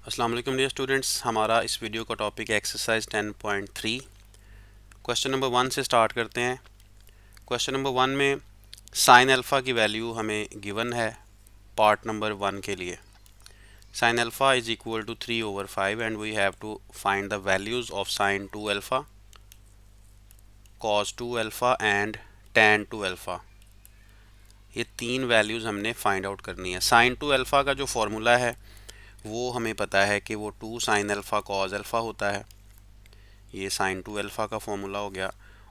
अस्सलाम वालेकुम dear students. हमारा इस वीडियो का टॉपिक है एक्सरसाइज 10.3। क्वेश्चन नंबर 1 से स्टार्ट करते हैं। क्वेश्चन नंबर 1 में साइन अल्फ़ा की वैल्यू हमें गिवन है पार्ट नंबर 1 के लिए। Sine alpha is equal to 3/5 and we have to find the values of sine 2 alpha, cos 2 alpha and tan 2 alpha. ये तीन वैल्यूज़ हमने फाइंड आउट करनी है। साइन 2 अल्फ़ा का जो फॉर्मूला है वो हमें पता है कि वो 2 साइन अल्फ़ा कॉस अल्फ़ा होता है। ये साइन 2 अल्फ़ा का फॉर्मूला हो गया।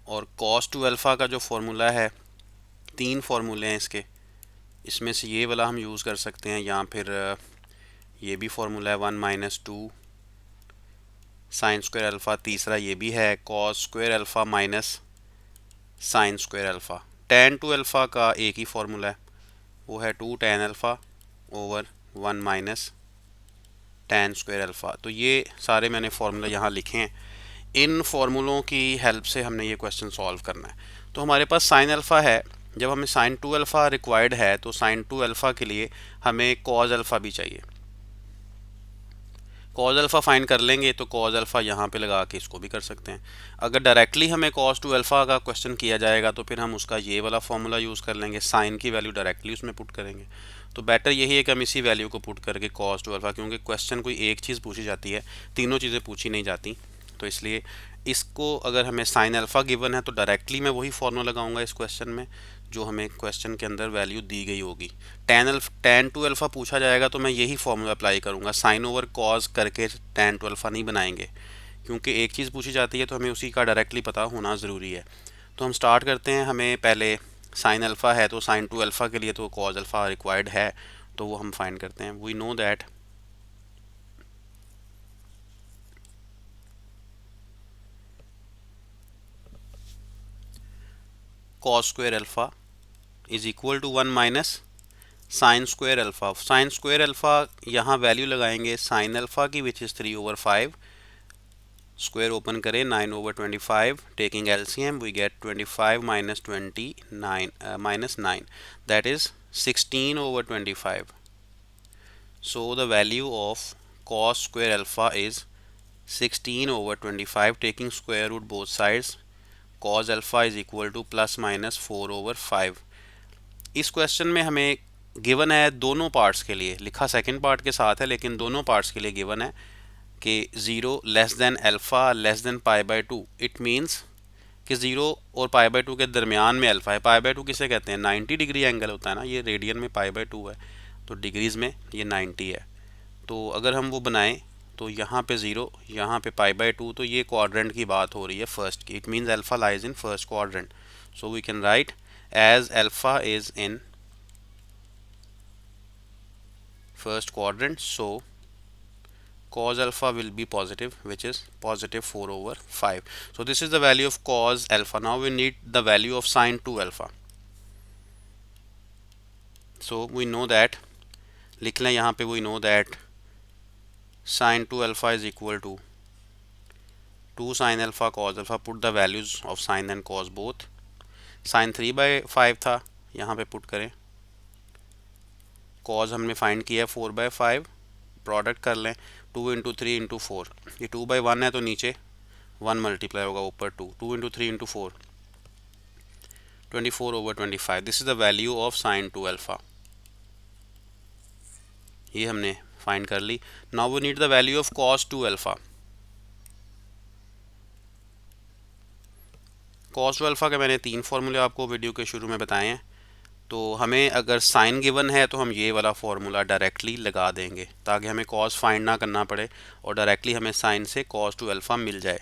और कॉस 2 अल्फ़ा का जो फॉर्मूला है, तीन फार्मूले हैं इसके, इसमें से ये वाला हम यूज़ कर सकते हैं, या फिर ये भी फार्मूला है 1 - 2 साइन स्क्वायर अल्फ़ा। तीसरा ये भी है cos square alpha minus sine square alpha. Tan 2 alpha का एक ही फार्मूला है, वो है 2 tan alpha over 1 minus tan square alpha. तो ये सारे मैंने फार्मूला यहाँ लिखे हैं। इन फार्मूलों की हेल्प से हमने ये क्वेश्चन सॉल्व करना है। तो हमारे पास साइन अल्फ़ा है, जब हमें साइन 2 अल्फ़ा रिक्वायर्ड है तो साइन 2 अल्फ़ा के लिए हमें कॉज अल्फ़ा भी चाहिए। कॉज अल्फ़ा फाइंड कर लेंगे तो कॉज अल्फ़ा यहाँ पे लगा के इसको भी कर सकते हैं। अगर डायरेक्टली हमें कॉस 2 अल्फ़ा का क्वेश्चन किया जाएगा तो फिर हम उसका ये वाला फार्मूला यूज़ कर लेंगे, साइन की वैल्यू डायरेक्टली उसमें पुट करेंगे। तो बेटर यही है कि हम इसी वैल्यू को पुट करके कॉस 2 अल्फ़ा, क्योंकि क्वेश्चन कोई एक चीज़ पूछी जाती है, तीनों चीज़ें पूछी नहीं जाती, तो इसलिए इसको अगर हमें साइन अल्फ़ा गिवन है तो डायरेक्टली मैं वही फार्मूला लगाऊंगा इस क्वेश्चन में जो हमें क्वेश्चन के अंदर वैल्यू दी गई होगी। टैन 2 अल्फ़ा पूछा जाएगा तो मैं यही फार्मूला अप्लाई करूंगा, साइन ओवर कॉज करके टैन 2 अल्फ़ा नहीं बनाएंगे, क्योंकि एक चीज़ पूछी जाती है तो हमें उसी का डायरेक्टली पता होना ज़रूरी है। तो हम स्टार्ट करते हैं। हमें पहले साइन अल्फ़ा है तो साइन 2 अल्फ़ा के लिए तो कॉज अल्फ़ा रिक्वायर्ड है, तो वो हम फाइंड करते हैं। We know that cos square alpha is equal to 1 minus sine square alpha. Sine square alpha यहाँ वैल्यू लगाएंगे साइन अल्फ़ा की, विच इज़ 3/5। स्क्वायर ओपन करें, 9/25, taking LCM we get 25 minus 29 minus 9, that is 16/25। So the value of cos square alpha is 16/25, taking square root both sides. Cos alpha is equal to plus minus 4/5। इस question में हमें given है दोनों parts के लिए, लिखा second part के साथ है लेकिन दोनों पार्ट्स के लिए गिवन है कि 0 less than alpha less than π/2। It means कि 0 और π/2 के दरमियान में अल्फ़ा है। π/2 किसे कहते हैं? 90 डिग्री एंगल होता है ना, ये रेडियन में π/2 है, तो डिग्रीज में ये 90 है। तो अगर हम वो बनाएं तो यहाँ पे 0, यहाँ पे π/2, तो ये क्वाड्रेंट की बात हो रही है फर्स्ट की। It means alpha lies in first quadrant, so we can write as alpha is in first quadrant, so cos alpha will be positive, which is positive 4/5. So this is the value of cos alpha. Now we need the value of sin 2 alpha. So we know that, लिख लें यहाँ पे, we know that sin 2 alpha is equal to 2 sin alpha cos alpha. Put the values of sin and cos both. sin 3/5 था, यहाँ पे put करें। cos हमने find किया 4/5, प्रोडक्ट कर लें, 2 × 3 × 4। ये 2/1 है तो नीचे 1 मल्टीप्लाई होगा, ऊपर 2, 2 × 3 × 4, 24/25। This is the value of sine 2 alpha. ये हमने फाइंड कर ली। Now we need the value of cos 2 alpha. Cos 2 alpha के मैंने तीन फार्मूले आपको वीडियो के शुरू में बताए हैं। तो हमें अगर साइन गिवन है तो हम ये वाला फार्मूला डायरेक्टली लगा देंगे ताकि हमें कॉस फाइंड ना करना पड़े और डायरेक्टली हमें साइन से कॉस 2 अल्फ़ा मिल जाए।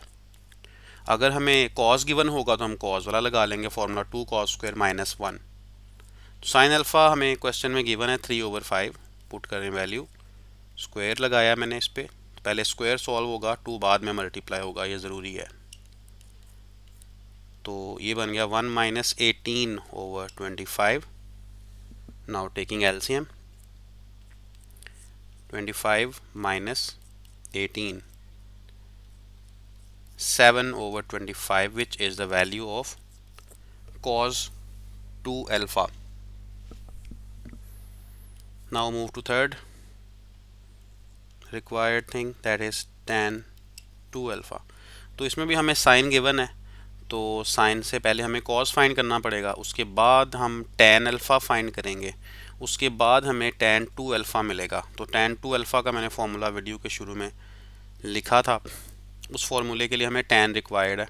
अगर हमें कॉस गिवन होगा तो हम कॉस वाला लगा लेंगे, formula 2 cos square minus 1। Sine alpha हमें क्वेश्चन में गिवन है 3/5, पुट करें वैल्यू, स्क्वायर लगाया मैंने इस पर। पहले स्क्वायर सॉल्व होगा, 2 बाद में मल्टीप्लाई होगा, ये ज़रूरी है। तो ये बन गया 1 - 18/25। Now taking LCM, 25 minus 18, 7/25, which is the value of cos 2 alpha. Now move to third. Required thing that is tan 2 alpha. तो इसमें भी हमें साइन गिवन है, तो साइन से पहले हमें कॉस फाइंड करना पड़ेगा, उसके बाद हम tan अल्फ़ा फाइंड करेंगे, उसके बाद हमें tan 2 अल्फ़ा मिलेगा। तो tan 2 अल्फ़ा का मैंने फॉर्मूला वीडियो के शुरू में लिखा था, उस फॉर्मूले के लिए हमें tan रिक्वायर्ड है।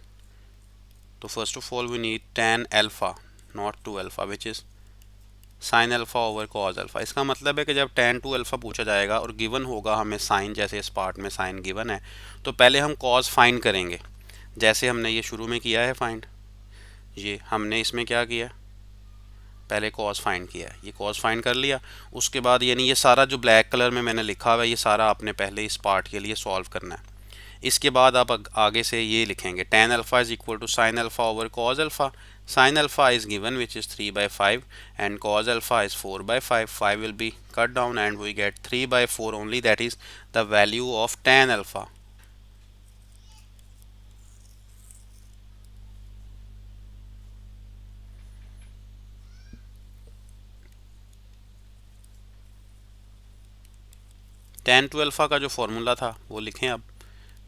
तो first of all we need tan alpha not 2 alpha which is sine alpha over cos alpha. इसका मतलब है कि जब tan 2 अल्फ़ा पूछा जाएगा और गिवन होगा हमें साइन, जैसे इस पार्ट में साइन गिवन है, तो पहले हम कॉस फाइंड करेंगे, जैसे हमने ये शुरू में किया है फाइंड। ये हमने इसमें क्या किया, पहले कॉस फाइंड किया है, ये कॉस फाइंड कर लिया। उसके बाद यानी ये सारा जो ब्लैक कलर में मैंने लिखा हुआ है, ये सारा आपने पहले इस पार्ट के लिए सॉल्व करना है। इसके बाद आप आगे से ये लिखेंगे tan alpha is equal to sine alpha over cos alpha. Sine alpha is given which is 3/5 and cos alpha is 4/5. 5 will be cut down and we get 3/4 only, that is the value of tan alpha. tan 2 alpha का जो formula था वो लिखें अब,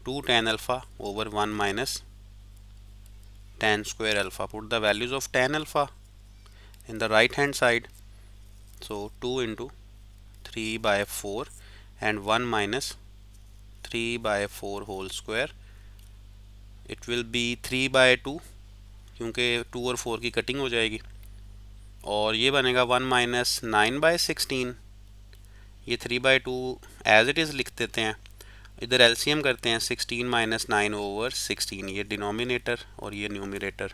2 tan alpha over 1 minus tan square alpha. Put the values of tan alpha in the right hand side. So 2 into 3/4 and 1 minus 3/4 whole square. It will be 3/2 क्योंकि 2 और 4 की cutting हो जाएगी, और ये बनेगा 1 माइनस 9/16। ये 3/2 एज इट इज़ लिख देते हैं, इधर एलसीएम करते हैं, 16 माइनस 9 ओवर 16, ये डिनोमिनेटर और ये न्यूमरेटर।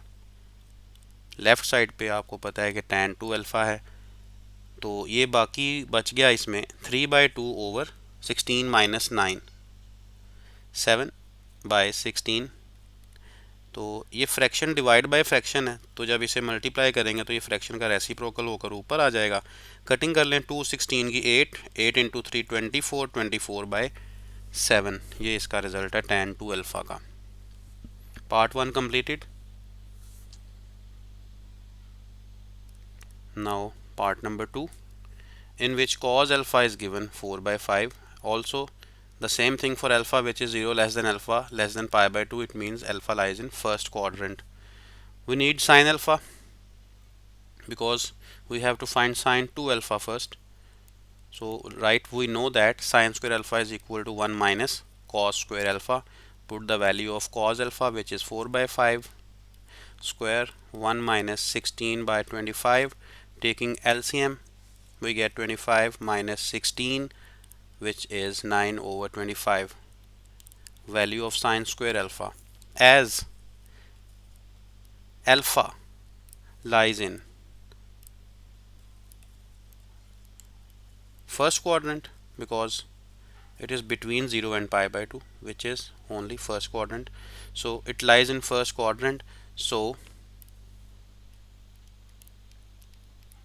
लेफ़्ट साइड पे आपको पता है कि tan 2 अल्फ़ा है, तो ये बाकी बच गया इसमें 3/2 ओवर 16 माइनस 9, 7/16। तो ये फ्रैक्शन डिवाइड बाय फ्रैक्शन है, तो जब इसे मल्टीप्लाई करेंगे तो ये फ्रैक्शन का रेसिप्रोकल होकर ऊपर आ जाएगा। कटिंग कर लें, 2 16 की 8, 8 इंटू 3 24, 24/7। ये इसका रिजल्ट है tan 2 अल्फ़ा का। Part 1 completed. Now part number 2, in which cos alpha is given 4/5. Also the same thing for alpha, which is 0 less than alpha less than pi/2. It means alpha lies in first quadrant. We need sin alpha because we have to find sin 2 alpha first. So right, we know that sin square alpha is equal to 1 minus cos square alpha. Put the value of cos alpha, which is 4/5 square, 1 minus 16/25. Taking LCM, we get 25 minus 16, which is 9 over 25. Value of sin square alpha, as alpha lies in first quadrant, because it is between 0 and pi/2, which is only first quadrant. So it lies in first quadrant. So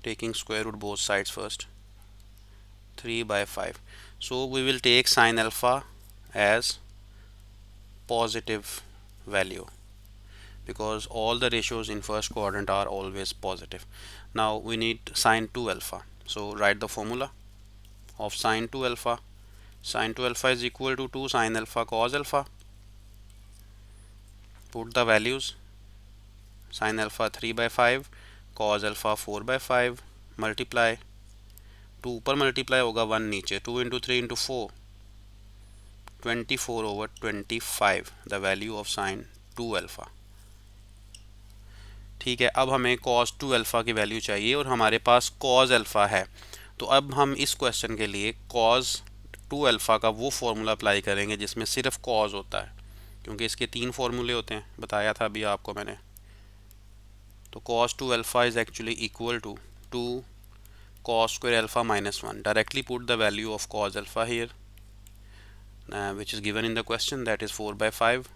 taking square root both sides first, 3/5. So we will take sin alpha as positive value, because all the ratios in first quadrant are always positive. Now we need sin 2 alpha. So write the formula of sin 2 alpha. Sin 2 alpha is equal to 2 sin alpha cos alpha. Put the values, sin alpha 3/5, cos alpha 4/5, multiply, 2 ऊपर multiply होगा, 1 नीचे, 2 into 3 into 4, 24 over 25, the value of sin 2 alpha. ठीक है, अब हमें cos 2 alpha की value चाहिए और हमारे पास cos अल्फ़ा है। तो अब हम इस क्वेश्चन के लिए cos 2 अल्फ़ा का वो फॉर्मूला अप्लाई करेंगे जिसमें सिर्फ cos होता है, क्योंकि इसके 3 फॉर्मूले होते हैं, बताया था अभी आपको मैंने। तो cos 2 alpha is actually equal to 2 cos square alpha minus 1. Directly put the value of cos alpha here, which is given in the question, that is 4/5.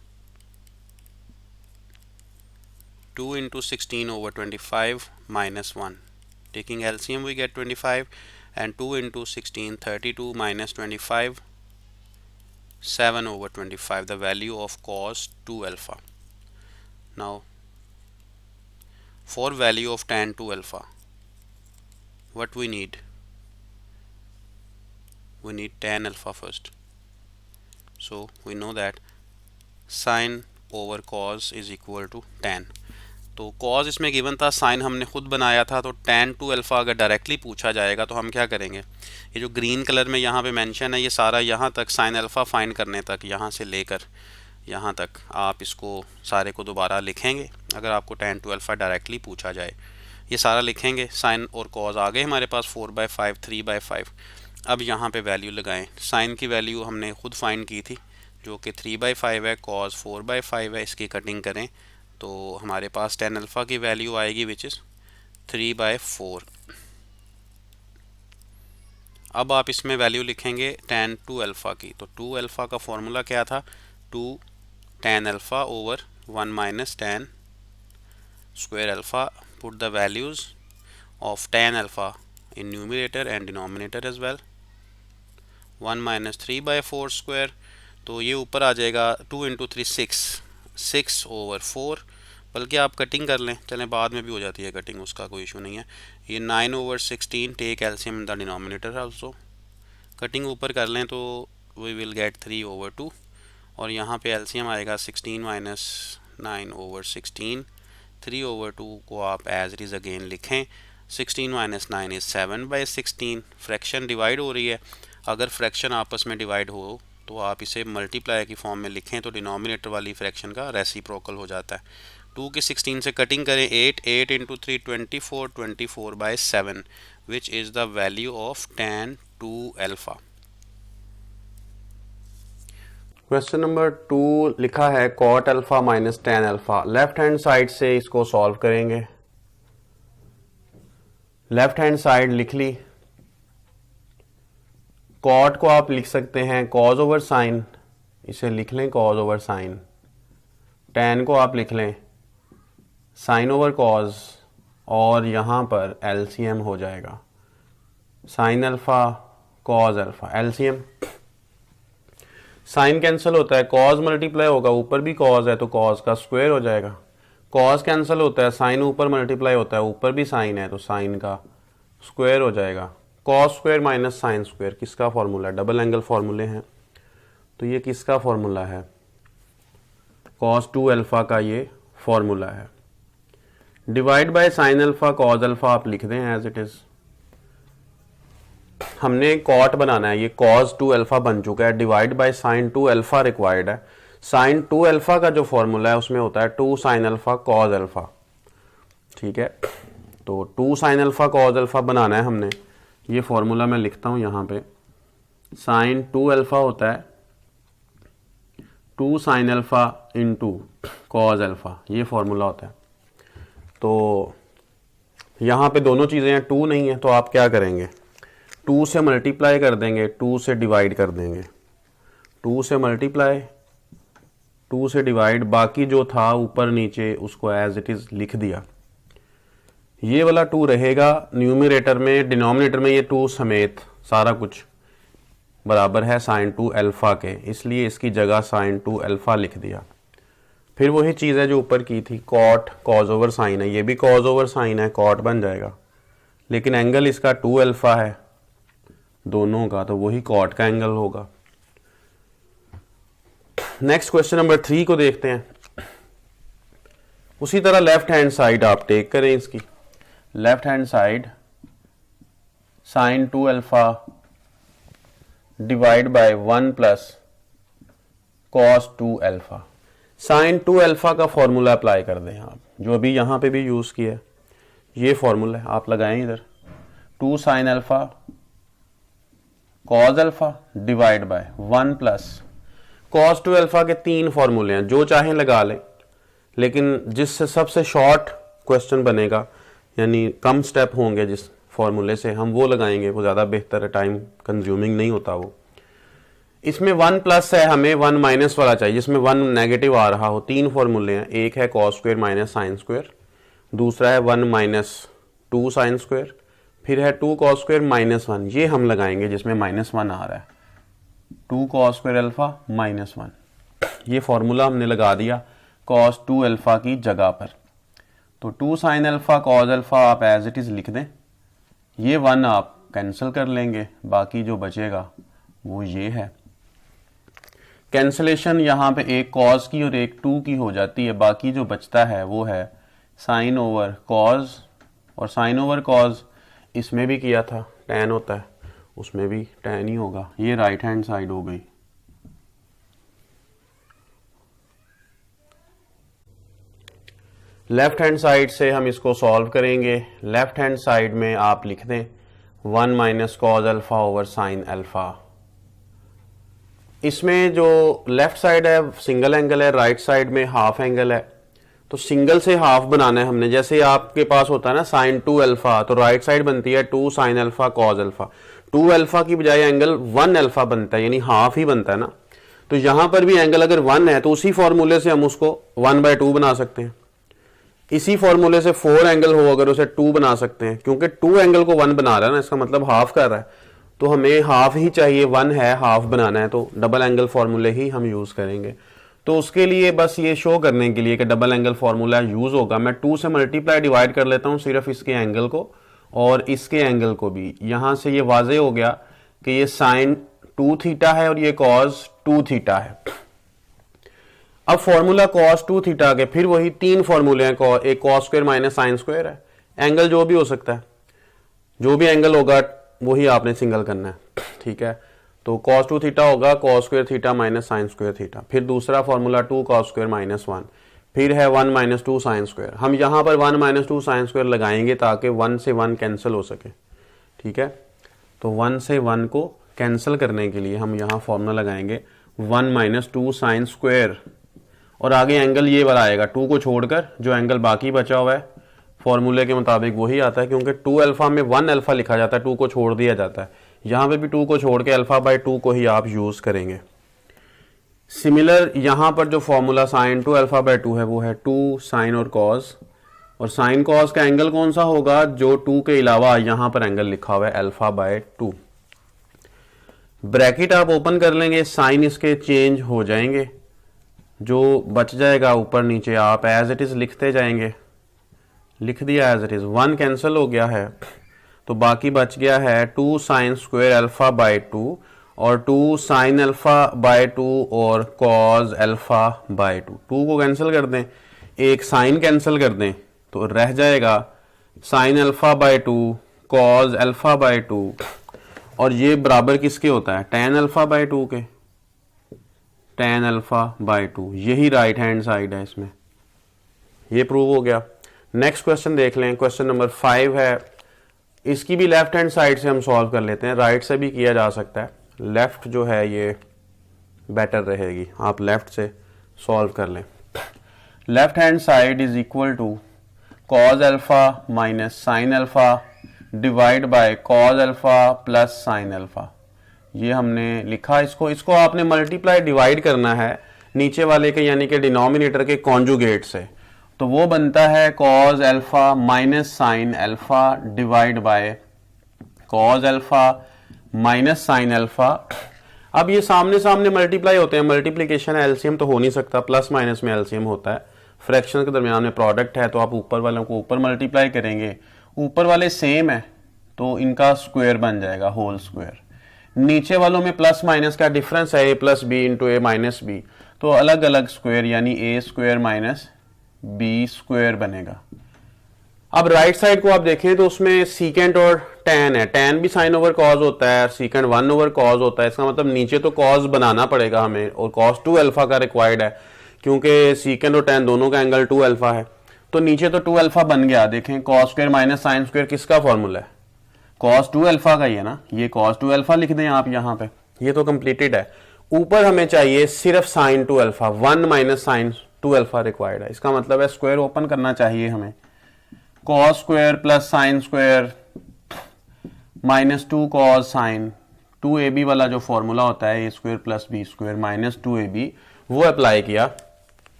2 into 16 over 25 minus 1. Taking LCM we get 25, and 2 into 16, 32 minus 25, 7 over 25, the value of cos 2 alpha. Now for value of tan 2 alpha, what we need? We need tan alpha first. So we know that sine over cos is equal to tan। तो cos इसमें given था, sine हमने खुद बनाया था, तो tan two alpha अगर directly पूछा जाएगा तो हम क्या करेंगे, ये जो ग्रीन कलर में यहाँ पे मेंशन है ये सारा यहाँ तक साइन अल्फ़ा फाइंड करने तक, यहाँ से लेकर यहाँ तक आप इसको सारे को दोबारा लिखेंगे। अगर आपको tan टू अल्फ़ा डायरेक्टली पूछा जाए ये सारा लिखेंगे। साइन और कॉज आ गए हमारे पास 4/5 3/5। अब यहाँ पे वैल्यू लगाएं। साइन की वैल्यू हमने खुद फाइंड की थी जो कि 3/5 है, कॉज 4/5 है। इसकी कटिंग करें तो हमारे पास tan अल्फ़ा की वैल्यू आएगी विच इज़ 3/4। अब आप इसमें वैल्यू लिखेंगे tan टू अल्फ़ा की, तो 2 अल्फ़ा का फॉर्मूला क्या था, 2 tan alpha over 1 minus tan square alpha. Put the values of tan alpha in numerator and denominator as well. 1 minus 3/4 square, तो ये ऊपर आ जाएगा 2 इंटू 3 6 ओवर 4, बल्कि आप कटिंग कर लें, चलें बाद में भी हो जाती है कटिंग, उसका कोई इशू नहीं है। ये 9 over 16, take LCM in the denominator also, cutting ऊपर कर लें तो वी विल गेट 3 ओवर 2, और यहाँ पे एलसीएम आएगा 16 माइनस 9 ओवर 16। 3 ओवर 2 को आप एज इट इज़ अगेन लिखें। 16 माइनस 9 इज़ 7/16। फ्रैक्शन डिवाइड हो रही है, अगर फ्रैक्शन आपस में डिवाइड हो तो आप इसे मल्टीप्लाई की फॉर्म में लिखें तो डिनोमिनेटर वाली फ्रैक्शन का रेसिप्रोकल हो जाता है। 2 की 16 से कटिंग करें, 8 into 3 24, 24/7 which is the value of tan two alpha. Question number 2 लिखा है cot alpha minus tan alpha. Left hand side से इसको सॉल्व करेंगे। लेफ्ट हैंड साइड लिख ली। cot को आप लिख सकते हैं cos ओवर साइन, इसे लिख लें cos ओवर साइन। tan को आप लिख लें साइन ओवर cos, और यहां पर एलसीएम हो जाएगा sine alpha cos alpha. LCM sine cancel होता है, कॉज मल्टीप्लाई होगा, ऊपर भी कॉज है तो कॉज का स्क्वायर हो जाएगा। कॉज कैंसिल होता है, साइन ऊपर मल्टीप्लाई होता है, ऊपर भी साइन है तो साइन का स्क्वायर हो जाएगा। Cos square minus sine square किसका फॉर्मूला है, डबल एंगल फॉर्मूले हैं, तो ये किसका फॉर्मूला है, कॉस टू अल्फा का ये फॉर्मूला है। Divide by sine alpha cause alpha आप लिख दें एज इट इज। हमने कॉट बनाना है, ये कॉज टू अल्फा बन चुका है, divide by sign to alpha required है। साइन टू अल्फा का जो फॉर्मूला है उसमें होता है 2 साइन अल्फा कॉज अल्फा, ठीक है। तो 2 साइन अल्फा कॉज अल्फा बनाना है हमने, ये फॉर्मूला मैं लिखता हूं यहां पे। साइन टू अल्फा होता है 2 sine alpha into cos alpha, ये फॉर्मूला होता है। तो यहां पे दोनों चीजें हैं, 2 नहीं है तो आप क्या करेंगे, 2 से मल्टीप्लाई कर देंगे, 2 से डिवाइड कर देंगे, 2 से मल्टीप्लाई 2 से डिवाइड, बाकी जो था ऊपर नीचे उसको एज इट इज लिख दिया। ये वाला 2 रहेगा न्यूमरेटर में, डिनोमिनेटर में ये 2 समेत सारा कुछ बराबर है साइन टू अल्फा के, इसलिए इसकी जगह साइन टू अल्फा लिख दिया। फिर वही चीज़ है जो ऊपर की थी, कॉट कॉज ओवर साइन है, ये भी कॉज ओवर साइन है, कॉट बन जाएगा, लेकिन एंगल इसका 2 अल्फा है दोनों का, तो वही कॉट का एंगल होगा। नेक्स्ट क्वेश्चन नंबर 3 को देखते हैं। उसी तरह लेफ्ट हैंड साइड आप टेक करें इसकी। Left hand side sign to alpha divide bye 1 plus cos two alpha. Sign to alpha का फॉर्मूला अप्लाई कर दें आप, जो अभी यहां पे भी यूज किया, ये फॉर्मूला है आप लगाएं इधर, 2 sign alpha cos alpha divide bye 1 plus cos two alpha के 3 फॉर्मूले हैं, जो चाहें लगा लें, लेकिन जिससे सबसे शॉर्ट क्वेश्चन बनेगा यानी कम स्टेप होंगे जिस फॉर्मूले से, हम वो लगाएंगे, वो ज़्यादा बेहतर है, टाइम कंज्यूमिंग नहीं होता वो। इसमें 1 प्लस है, हमें 1 माइनस वाला चाहिए जिसमें 1 नेगेटिव आ रहा हो। 3 फॉर्मूले हैं, एक है cos square minus sine square, दूसरा है 1 माइनस 2 साइन स्क्वायर, फिर है 2 कॉस स्क्वायर माइनस 1, ये हम लगाएंगे जिसमें -1 आ रहा है, 2 कॉस स्क्वायर अल्फा -1। ये फॉर्मूला हमने लगा दिया कॉस टू अल्फा की जगह पर। तो 2 साइन अल्फा कॉस अल्फा आप एज इट इज लिख दें, ये 1 आप कैंसिल कर लेंगे, बाकी जो बचेगा वो ये है। कैंसलेशन यहाँ पे एक कॉज की और एक टू की हो जाती है, बाकी जो बचता है वो है साइन ओवर कॉज, और साइन ओवर कॉज इसमें भी किया था टैन होता है, उसमें भी टैन ही होगा। ये राइट हैंड साइड हो गई। लेफ्ट हैंड साइड से हम इसको सॉल्व करेंगे। लेफ्ट हैंड साइड में आप लिख दें 1 minus cos alpha over sine alpha. इसमें जो लेफ्ट साइड है सिंगल एंगल है, राइट साइड में हाफ एंगल है, तो सिंगल से हाफ बनाना है हमने। जैसे आपके पास होता है ना साइन 2 अल्फा, तो राइट साइड बनती है 2 sine alpha cause alpha. 2 alpha की बजाय एंगल 1 अल्फा बनता है, यानी हाफ ही बनता है ना। तो यहां पर भी एंगल अगर 1 है तो उसी फॉर्मूले से हम उसको 1/2 बना सकते हैं। इसी फॉर्मूले से 4 एंगल हो अगर उसे 2 बना सकते हैं, क्योंकि 2 एंगल को 1 बना रहा है ना, इसका मतलब हाफ कर रहा है, तो हमें हाफ ही चाहिए, 1 है हाफ बनाना है, तो डबल एंगल फॉर्मूले ही हम यूज करेंगे। तो उसके लिए बस ये शो करने के लिए कि डबल एंगल फॉर्मूला यूज होगा, मैं 2 से मल्टीप्लाई डिवाइड कर लेता हूं सिर्फ इसके एंगल को और इसके एंगल को भी। यहां से ये वाजे हो गया कि ये साइन 2 थीटा है और ये कॉस 2 थीटा है। अब फॉर्मूला कॉस 2 थीटा के फिर वही 3 फॉर्मूले हैं, एक cos square minus sine square है। एंगल जो भी हो सकता है, जो भी एंगल होगा वही आपने सिंगल करना है, ठीक है। तो cos 2 थीटा होगा cos square theta minus sine square theta. फिर दूसरा फॉर्मूला 2 cos स्क्वायर माइनस 1, फिर है 1 माइनस 2 साइन स्क्वायर। हम यहाँ पर 1 माइनस 2 साइन स्क्वायर लगाएंगे ताकि 1 से 1 कैंसिल हो सके, ठीक है। तो 1 से 1 को कैंसिल करने के लिए हम यहाँ फॉर्मूला लगाएंगे 1 माइनस 2 साइन स्क्वायर, और आगे एंगल ये वाला आएगा 2 को छोड़कर, जो एंगल बाकी बचा हुआ है फॉर्मूले के मुताबिक वही आता है, क्योंकि 2 अल्फा में 1 अल्फा लिखा जाता है, 2 को छोड़ दिया जाता है। यहां पे भी 2 को छोड़ के अल्फा/2 को ही आप यूज करेंगे। सिमिलर यहां पर जो फॉर्मूला साइन 2 अल्फा/2 है वो है 2 साइन और कॉस, और साइन कॉस का एंगल कौन सा होगा, जो 2 के अलावा यहां पर एंगल लिखा हुआ है अल्फा/2। ब्रैकेट आप ओपन कर लेंगे, साइन इसके चेंज हो जाएंगे, जो बच जाएगा ऊपर नीचे आप एज इट इज लिखते जाएंगे। लिख दिया एज इट इज, 1 कैंसिल हो गया है तो बाकी बच गया है 2 साइन स्क्वायर अल्फा/2 और 2 साइन अल्फा/2 और कॉस अल्फा/2। 2 को कैंसिल कर दें, एक साइन कैंसिल कर दें, तो रह जाएगा साइन अल्फा/2 कॉस अल्फा/2, और ये बराबर किसके होता है, tan अल्फा/2 के, tan अल्फा/2। यही राइट हैंड साइड है इसमें, ये प्रूव हो गया। नेक्स्ट क्वेश्चन देख लें, क्वेश्चन नंबर 5 है। इसकी भी लेफ्ट हैंड साइड से हम सॉल्व कर लेते हैं, राइट से भी किया जा सकता है, लेफ्ट जो है ये बेटर रहेगी, आप लेफ्ट से सॉल्व कर लें। Left hand side is equal to cos alpha minus sine alpha divide by cos alpha plus sine alpha. ये हमने लिखा, इसको आपने मल्टीप्लाई डिवाइड करना है नीचे वाले के, यानी कि डिनोमिनेटर के कॉन्जुगेट से, तो वो बनता है cause alpha minus sine alpha divide by cos alpha minus sine alpha. अब ये सामने सामने मल्टीप्लाई होते हैं, मल्टीप्लीकेशन है, एलसीएम तो हो नहीं सकता, प्लस माइनस में एलसीएम होता है, फ्रैक्शन के दरमियान में प्रोडक्ट है, तो आप ऊपर वालों को ऊपर मल्टीप्लाई करेंगे, ऊपर वाले सेम है तो इनका स्क्वायर बन जाएगा होल स्क्वायर। नीचे वालों में प्लस माइनस का डिफरेंस है, ए प्लस बी इंटू ए माइनस बी, तो अलग अलग स्क्वायर यानी ए स्क्वायर माइनस बी स्क्वायर बनेगा। अब राइट साइड को आप देखें तो उसमें सीकेंट और टैन है, टैन भी साइन ओवर कॉज होता है, सीकेंट 1 ओवर कॉज होता है, इसका मतलब नीचे तो कॉज बनाना पड़ेगा हमें, और कॉस 2 अल्फा का रिक्वायर्ड है, क्योंकि सीकेंट और टैन दोनों का एंगल 2 अल्फा है, तो नीचे तो 2 अल्फा बन गया। देखें cos square minus sine square किसका फॉर्मूला है, कॉस 2 अल्फा का ही है ना, ये कॉस 2 अल्फा लिख दें आप यहाँ पे, ये तो कंप्लीटेड है। ऊपर हमें चाहिए सिर्फ sine 2 alpha, 1 minus sine 2 alpha required है, इसका मतलब है स्क्वायर ओपन करना चाहिए हमें, cos square plus sine square minus 2 cos sine, 2ab वाला जो फॉर्मूला होता है A square plus B square minus 2ab, वो अप्लाई किया।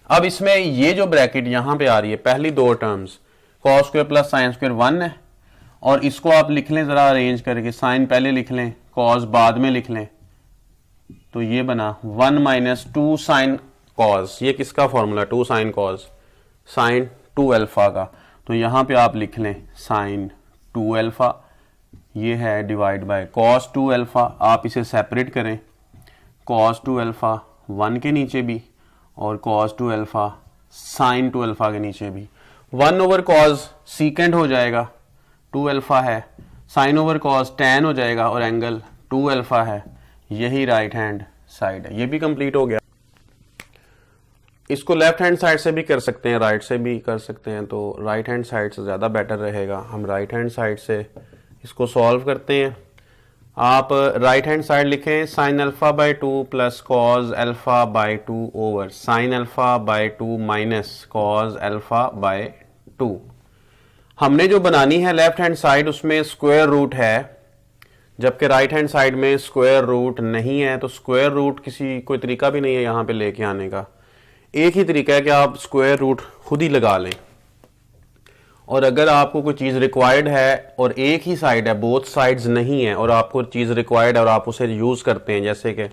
अब इसमें ये जो ब्रैकेट यहां पे आ रही है, पहली दो terms cos square plus sine square 1 है, और इसको आप लिख लें जरा अरेंज करके, साइन पहले लिख लें कॉस बाद में लिख लें, तो ये बना 1 माइनस 2 साइन कॉस, ये किसका formula, 2 sine cos sine 2 alpha का, तो यहां पे आप लिख लें साइन 2 अल्फा, ये है डिवाइड बाय कॉस 2 अल्फा, आप इसे सेपरेट करें, कॉस 2 अल्फा 1 के नीचे भी और cos 2 अल्फा sin 2 अल्फा के नीचे भी। 1 ओवर cos सीकेंट हो जाएगा, 2 अल्फा है, sin ओवर cos tan हो जाएगा और एंगल 2 अल्फा है। यही राइट हैंड साइड है। ये भी कंप्लीट हो गया। इसको लेफ्ट हैंड साइड से भी कर सकते हैं, राइट से भी कर सकते हैं, तो राइट हैंड साइड से ज़्यादा बेटर रहेगा। हम राइट हैंड साइड से इसको सॉल्व करते हैं। आप राइट हैंड साइड लिखें sine alpha by 2 plus cos alpha by 2 over sine alpha by 2 minus cos alpha by 2। हमने जो बनानी है लेफ्ट हैंड साइड उसमें स्क्वायर रूट है, जबकि राइट हैंड साइड में स्क्वायर रूट नहीं है। तो स्क्वायर रूट कोई तरीका भी नहीं है यहाँ पे लेके आने का। एक ही तरीका है कि आप स्क्वायर रूट खुद ही लगा लें। और अगर आपको कोई चीज़ रिक्वायर्ड है और एक ही साइड है, बोथ साइड्स नहीं है, और आपको चीज़ रिक्वायर्ड है और आप उसे यूज़ करते हैं, जैसे कि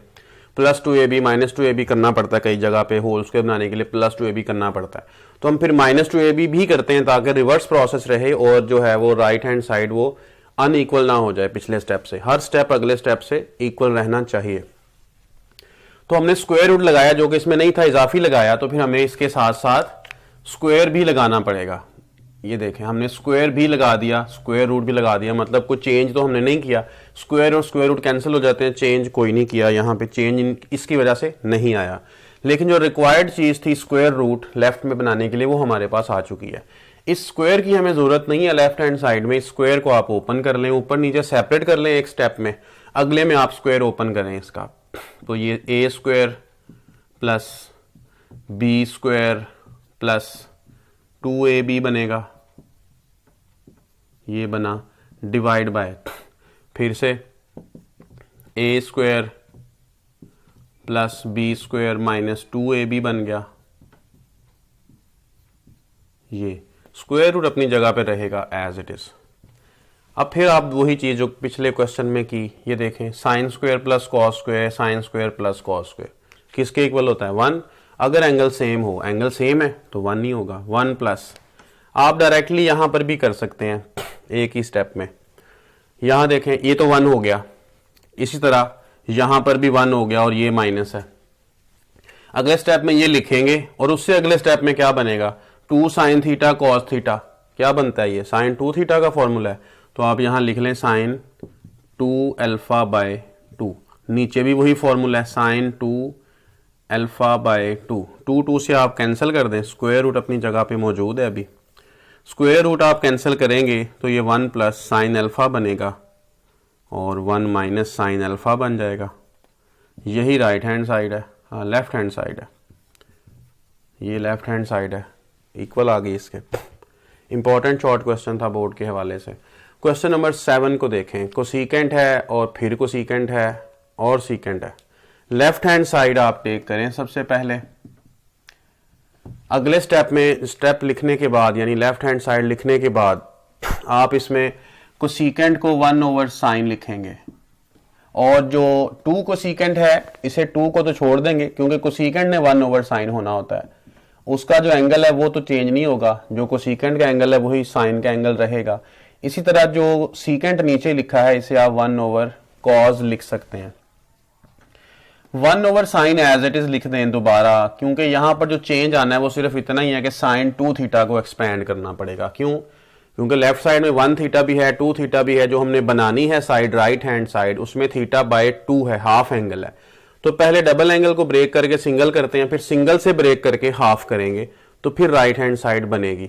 प्लस 2ab माइनस 2ab करना पड़ता है, कई जगह पे होल स्क्वायर बनाने के लिए प्लस 2ab करना पड़ता है, तो हम फिर माइनस 2ab भी करते हैं ताकि रिवर्स प्रोसेस रहे और जो है वो राइट हैंड साइड वो अनइक्वल ना हो जाए पिछले स्टेप से। हर स्टेप अगले स्टेप से इक्वल रहना चाहिए। तो हमने स्क्वायर रूट लगाया जो कि इसमें नहीं था, इजाफी लगाया, तो फिर हमें इसके साथ साथ स्क्वायर भी लगाना पड़ेगा। ये देखें हमने स्क्वायर भी लगा दिया, स्क्वायर रूट भी लगा दिया, मतलब कोई चेंज तो हमने नहीं किया। स्क्वायर और स्क्वायर रूट कैंसिल हो जाते हैं, चेंज कोई नहीं किया, यहाँ पे चेंज इसकी वजह से नहीं आया। लेकिन जो रिक्वायर्ड चीज़ थी स्क्वायर रूट लेफ्ट में बनाने के लिए वो हमारे पास आ चुकी है। इस स्क्वायर की हमें ज़रूरत नहीं है लेफ्ट हैंड साइड में। स्क्वायर को आप ओपन कर लें, ऊपर नीचे सेपरेट कर लें एक स्टेप में, अगले में आप स्क्वायर ओपन करें इसका। तो ये A square plus B square plus 2ab बनेगा, ये बना, डिवाइड बाय फिर से A square plus B square minus 2ab बन गया। ये स्क्वायर रूट अपनी जगह पे रहेगा एज इट इज। अब फिर आप वही चीज जो पिछले क्वेश्चन में की, ये देखें sine square plus cos square, sine square plus cos square किसके इक्वल होता है 1। अगर एंगल सेम हो, एंगल सेम है तो 1 नहीं होगा, 1 प्लस। आप डायरेक्टली यहां पर भी कर सकते हैं एक ही स्टेप में। यहां देखें ये तो 1 हो गया, इसी तरह यहां पर भी 1 हो गया और ये माइनस है। अगले स्टेप में ये लिखेंगे और उससे अगले स्टेप में क्या बनेगा 2 साइन थीटा कॉस थीटा, क्या बनता है ये साइन 2 थीटा का फॉर्मूला है। तो आप यहां लिख लें साइन 2 अल्फा बाय 2, नीचे भी वही फॉर्मूला है साइन 2 अल्फा बाय 2। 2 से आप कैंसिल कर दें, स्क्वायर रूट अपनी जगह पे मौजूद है। अभी स्क्वायर रूट आप कैंसिल करेंगे तो ये 1 प्लस साइन अल्फा बनेगा और 1 माइनस साइन अल्फा बन जाएगा। यही राइट हैंड साइड है, हाँ लेफ्ट हैंड साइड है, ये लेफ्ट हैंड साइड है, इक्वल आ गई इसके। इंपॉर्टेंट शॉर्ट क्वेश्चन था बोर्ड के हवाले से। क्वेश्चन नंबर 7 को देखें। कोसीकेंट है और फिर कोसीकेंट है और सीकेंट है। लेफ्ट हैंड साइड आप टेक करें सबसे पहले। अगले स्टेप में स्टेप लिखने के बाद यानी लेफ्ट हैंड साइड लिखने के बाद आप इसमें कोसीकेंट को 1 ओवर साइन लिखेंगे और जो 2 कोसीकेंट है इसे 2 को तो छोड़ देंगे क्योंकि कोसीकेंट ने 1 ओवर साइन होना होता है, उसका जो एंगल है वो तो चेंज नहीं होगा, जो कोसीकेंट का एंगल है वही साइन का एंगल रहेगा। इसी तरह जो सीकेंट नीचे लिखा है इसे आप 1 ओवर कॉज लिख सकते हैं। 1 over sine as it is लिख दें दोबारा, क्योंकि यहां पर जो चेंज आना है वो सिर्फ इतना ही है कि साइन 2 थीटा को एक्सपेंड करना पड़ेगा। क्यों? क्योंकि लेफ्ट साइड में 1 थीटा भी है 2 थीटा भी है, जो हमने बनानी है साइड राइट हैंड साइड उसमें थीटा बाय 2 है, हाफ एंगल है। तो पहले डबल एंगल को ब्रेक करके सिंगल करते हैं, फिर सिंगल से ब्रेक करके हाफ करेंगे तो फिर राइट हैंड साइड बनेगी।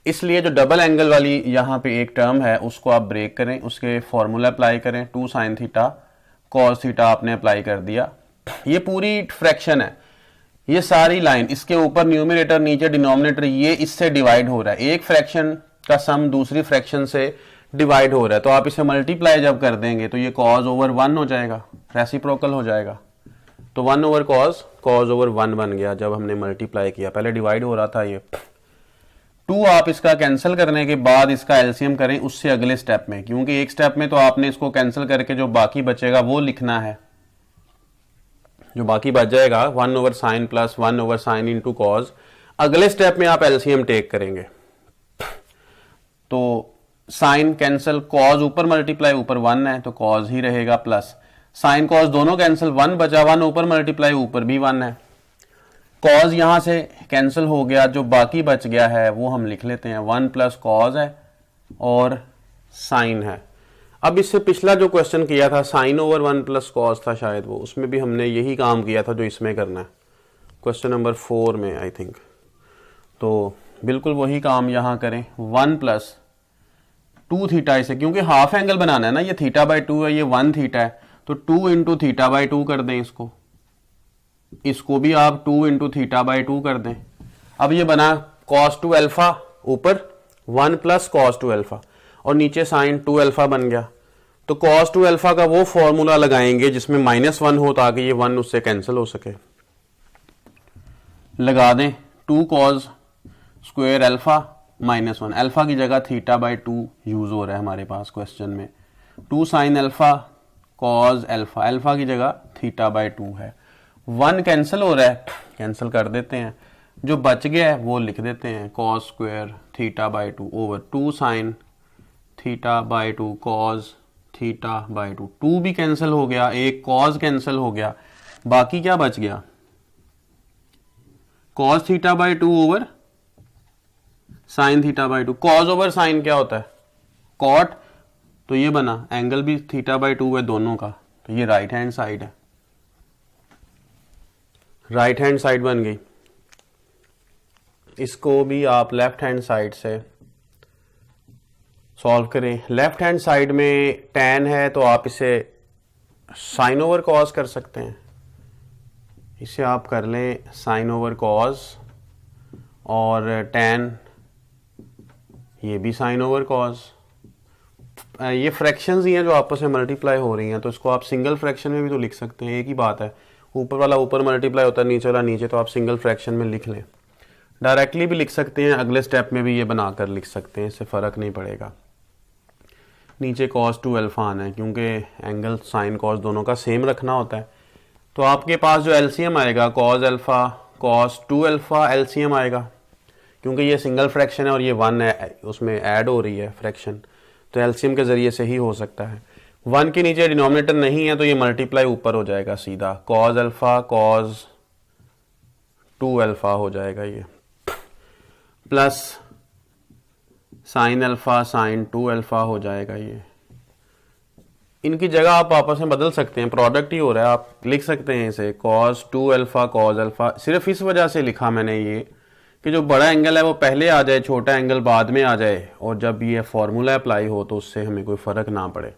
इसलिए जो डबल एंगल वाली यहाँ पे एक टर्म है उसको आप ब्रेक करें, उसके फॉर्मूला अप्लाई करें, 2 साइन थीटा कॉस थीटा आपने अप्लाई कर दिया। ये पूरी फ्रैक्शन है, ये सारी लाइन, इसके ऊपर न्यूमरेटर नीचे डिनोमिनेटर, ये इससे डिवाइड हो रहा है। एक फ्रैक्शन का सम दूसरी फ्रैक्शन से डिवाइड हो रहा है, तो आप इसे मल्टीप्लाई जब कर देंगे तो ये कॉज ओवर 1 हो जाएगा, रेसिप्रोकल हो जाएगा। तो 1 ओवर कॉज ओवर 1 बन गया जब हमने मल्टीप्लाई किया, पहले डिवाइड हो रहा था ये। 2 आप इसका कैंसिल करने के बाद इसका एलसीएम करें उससे अगले स्टेप में, क्योंकि एक स्टेप में तो आपने इसको कैंसिल करके जो बाकी बचेगा वो लिखना है। जो बाकी बच जाएगा 1 over sine plus 1 over sine into cos, अगले स्टेप में आप एलसीएम टेक करेंगे। तो साइन कैंसिल, कॉज ऊपर मल्टीप्लाई, ऊपर 1 है तो कॉज ही रहेगा प्लस साइन कॉस दोनों कैंसिल, 1 बचा, 1 ऊपर मल्टीप्लाई, ऊपर भी 1 है। कॉस यहां से कैंसिल हो गया, जो बाकी बच गया है वो हम लिख लेते हैं, 1 प्लस कॉस है और साइन है। अब इससे पिछला जो क्वेश्चन किया था साइन ओवर 1 प्लस कॉस था शायद, वो उसमें भी हमने यही काम किया था जो इसमें करना है, क्वेश्चन नंबर 4 में आई थिंक। तो बिल्कुल वही काम यहां करें, 1 प्लस 2 थीटा इसे, क्योंकि हाफ एंगल बनाना है ना, ये थीटा बाई 2 है, ये 1 थीटा है, तो 2 इंटू थीटा बाई 2 कर दें इसको भी आप 2 इंटू थीटा बाई 2 कर दें। अब ये बना cos 2 अल्फा, ऊपर 1 प्लस cos 2 अल्फा और नीचे साइन 2 अल्फा बन गया। तो cos 2 अल्फा का वो फॉर्मूला लगाएंगे जिसमें -1 हो ताकि ये 1 उससे कैंसिल हो सके। लगा दें 2 cos स्क्वायर अल्फा -1, अल्फा की जगह थीटा बाई 2 यूज हो रहा है हमारे पास क्वेश्चन में, 2 sign alpha cos alpha, alpha की जगह थीटा बाई 2 है, 1 कैंसिल हो रहा है, कैंसिल कर देते हैं, जो बच गया है वो लिख देते हैं cos square theta by 2 over 2 sign theta by 2 cos theta by 2, 2 भी कैंसिल हो गया, एक cos कैंसिल हो गया, बाकी क्या बच गया, cos theta by 2 over sine theta by 2। cos over sine क्या होता है, cot, तो ये बना, एंगल भी थीटा बाई 2 है दोनों का, तो ये राइट हैंड साइड है, राइट हैंड साइड बन गई। इसको भी आप लेफ्ट हैंड साइड से सॉल्व करें। लेफ्ट हैंड साइड में tan है तो आप इसे साइन ओवर कॉस कर सकते हैं, इसे आप कर लें साइन ओवर कॉस, और tan ये भी साइन ओवर कॉस। ये फ्रैक्शंस ही हैं जो आपस में मल्टीप्लाई हो रही हैं, तो इसको आप सिंगल फ्रैक्शन में भी तो लिख सकते हैं, एक ही बात है, ऊपर वाला ऊपर मल्टीप्लाई होता है, नीचे वाला नीचे, तो आप सिंगल फ्रैक्शन में लिख लें। डायरेक्टली भी लिख सकते हैं, अगले स्टेप में भी ये बनाकर लिख सकते हैं, इससे फ़र्क नहीं पड़ेगा। नीचे cos 2 अल्फा आना है क्योंकि एंगल साइन cos दोनों का सेम रखना होता है। तो आपके पास जो एलसीएम आएगा cos alpha cos 2 alpha LCM आएगा, क्योंकि ये सिंगल फ्रैक्शन है और ये 1 है, उसमें ऐड हो रही है फ्रैक्शन, तो एलसीएम के ज़रिए से ही हो सकता है। 1 के नीचे डिनोमिनेटर नहीं है तो ये मल्टीप्लाई ऊपर हो जाएगा सीधा, cos अल्फा cos 2 अल्फा हो जाएगा ये, plus sine alpha sign 2 alpha हो जाएगा ये। इनकी जगह आप आपस में बदल सकते हैं, प्रोडक्ट ही हो रहा है, आप लिख सकते हैं इसे cos 2 अल्फा cos अल्फा। सिर्फ इस वजह से लिखा मैंने ये कि जो बड़ा एंगल है वो पहले आ जाए, छोटा एंगल बाद में आ जाए, और जब ये फॉर्मूला अप्लाई हो तो उससे हमें कोई फ़र्क ना पड़े,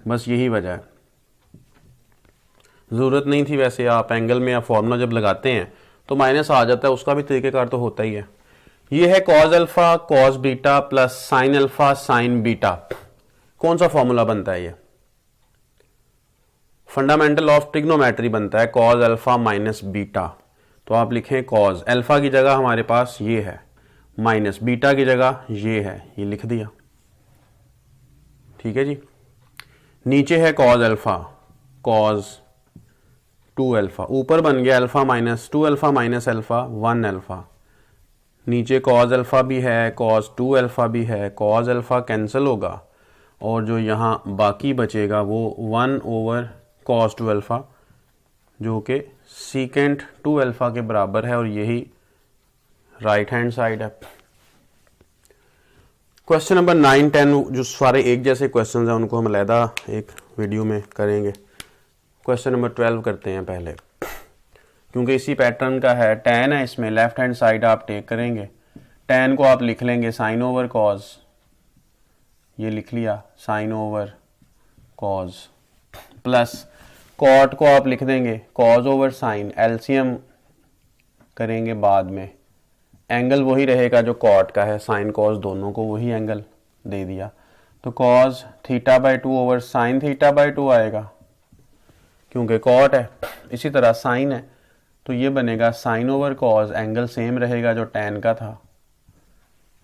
बस यही वजह है। ज़रूरत नहीं थी वैसे, आप एंगल में या फॉर्मूला जब लगाते हैं तो माइनस आ जाता है, उसका भी तरीक़ेकार तो होता ही है। ये है cos alpha cos beta plus sine alpha sine beta. कौन सा फॉर्मूला बनता है ये, फंडामेंटल ऑफ ट्रिग्नोमेट्री बनता है, cos अल्फा माइनस बीटा। तो आप लिखें cos अल्फा की जगह हमारे पास ये है, माइनस बीटा की जगह ये है, ये लिख दिया, ठीक है जी। नीचे है cos अल्फा cos 2 अल्फा, ऊपर बन गया alpha minus 2 alpha minus alpha 1 alpha, नीचे cos अल्फा भी है cos 2 अल्फा भी है, cos अल्फा कैंसिल होगा और जो यहाँ बाकी बचेगा वो 1 ओवर cos 2 अल्फा, जो कि सीकेंट 2 अल्फा के बराबर है, और यही राइट हैंड साइड है। क्वेश्चन नंबर 9, 10 जो सारे एक जैसे क्वेश्चंस हैं उनको हम अलहदा एक वीडियो में करेंगे। क्वेश्चन नंबर 12 करते हैं पहले, क्योंकि इसी पैटर्न का है, tan है इसमें, लेफ्ट हैंड साइड आप टेक करेंगे, tan को आप लिख लेंगे साइन ओवर cos, ये लिख लिया sine over cos, plus cot को आप लिख देंगे cos ओवर साइन, एलसीएम करेंगे बाद में, एंगल वही रहेगा जो cot का है, साइन cos दोनों को वही एंगल दे दिया, तो cos theta by 2 over sine theta by 2 आएगा, क्योंकि cot है। इसी तरह साइन है तो ये बनेगा sine over cos, angle same रहेगा जो tan का था,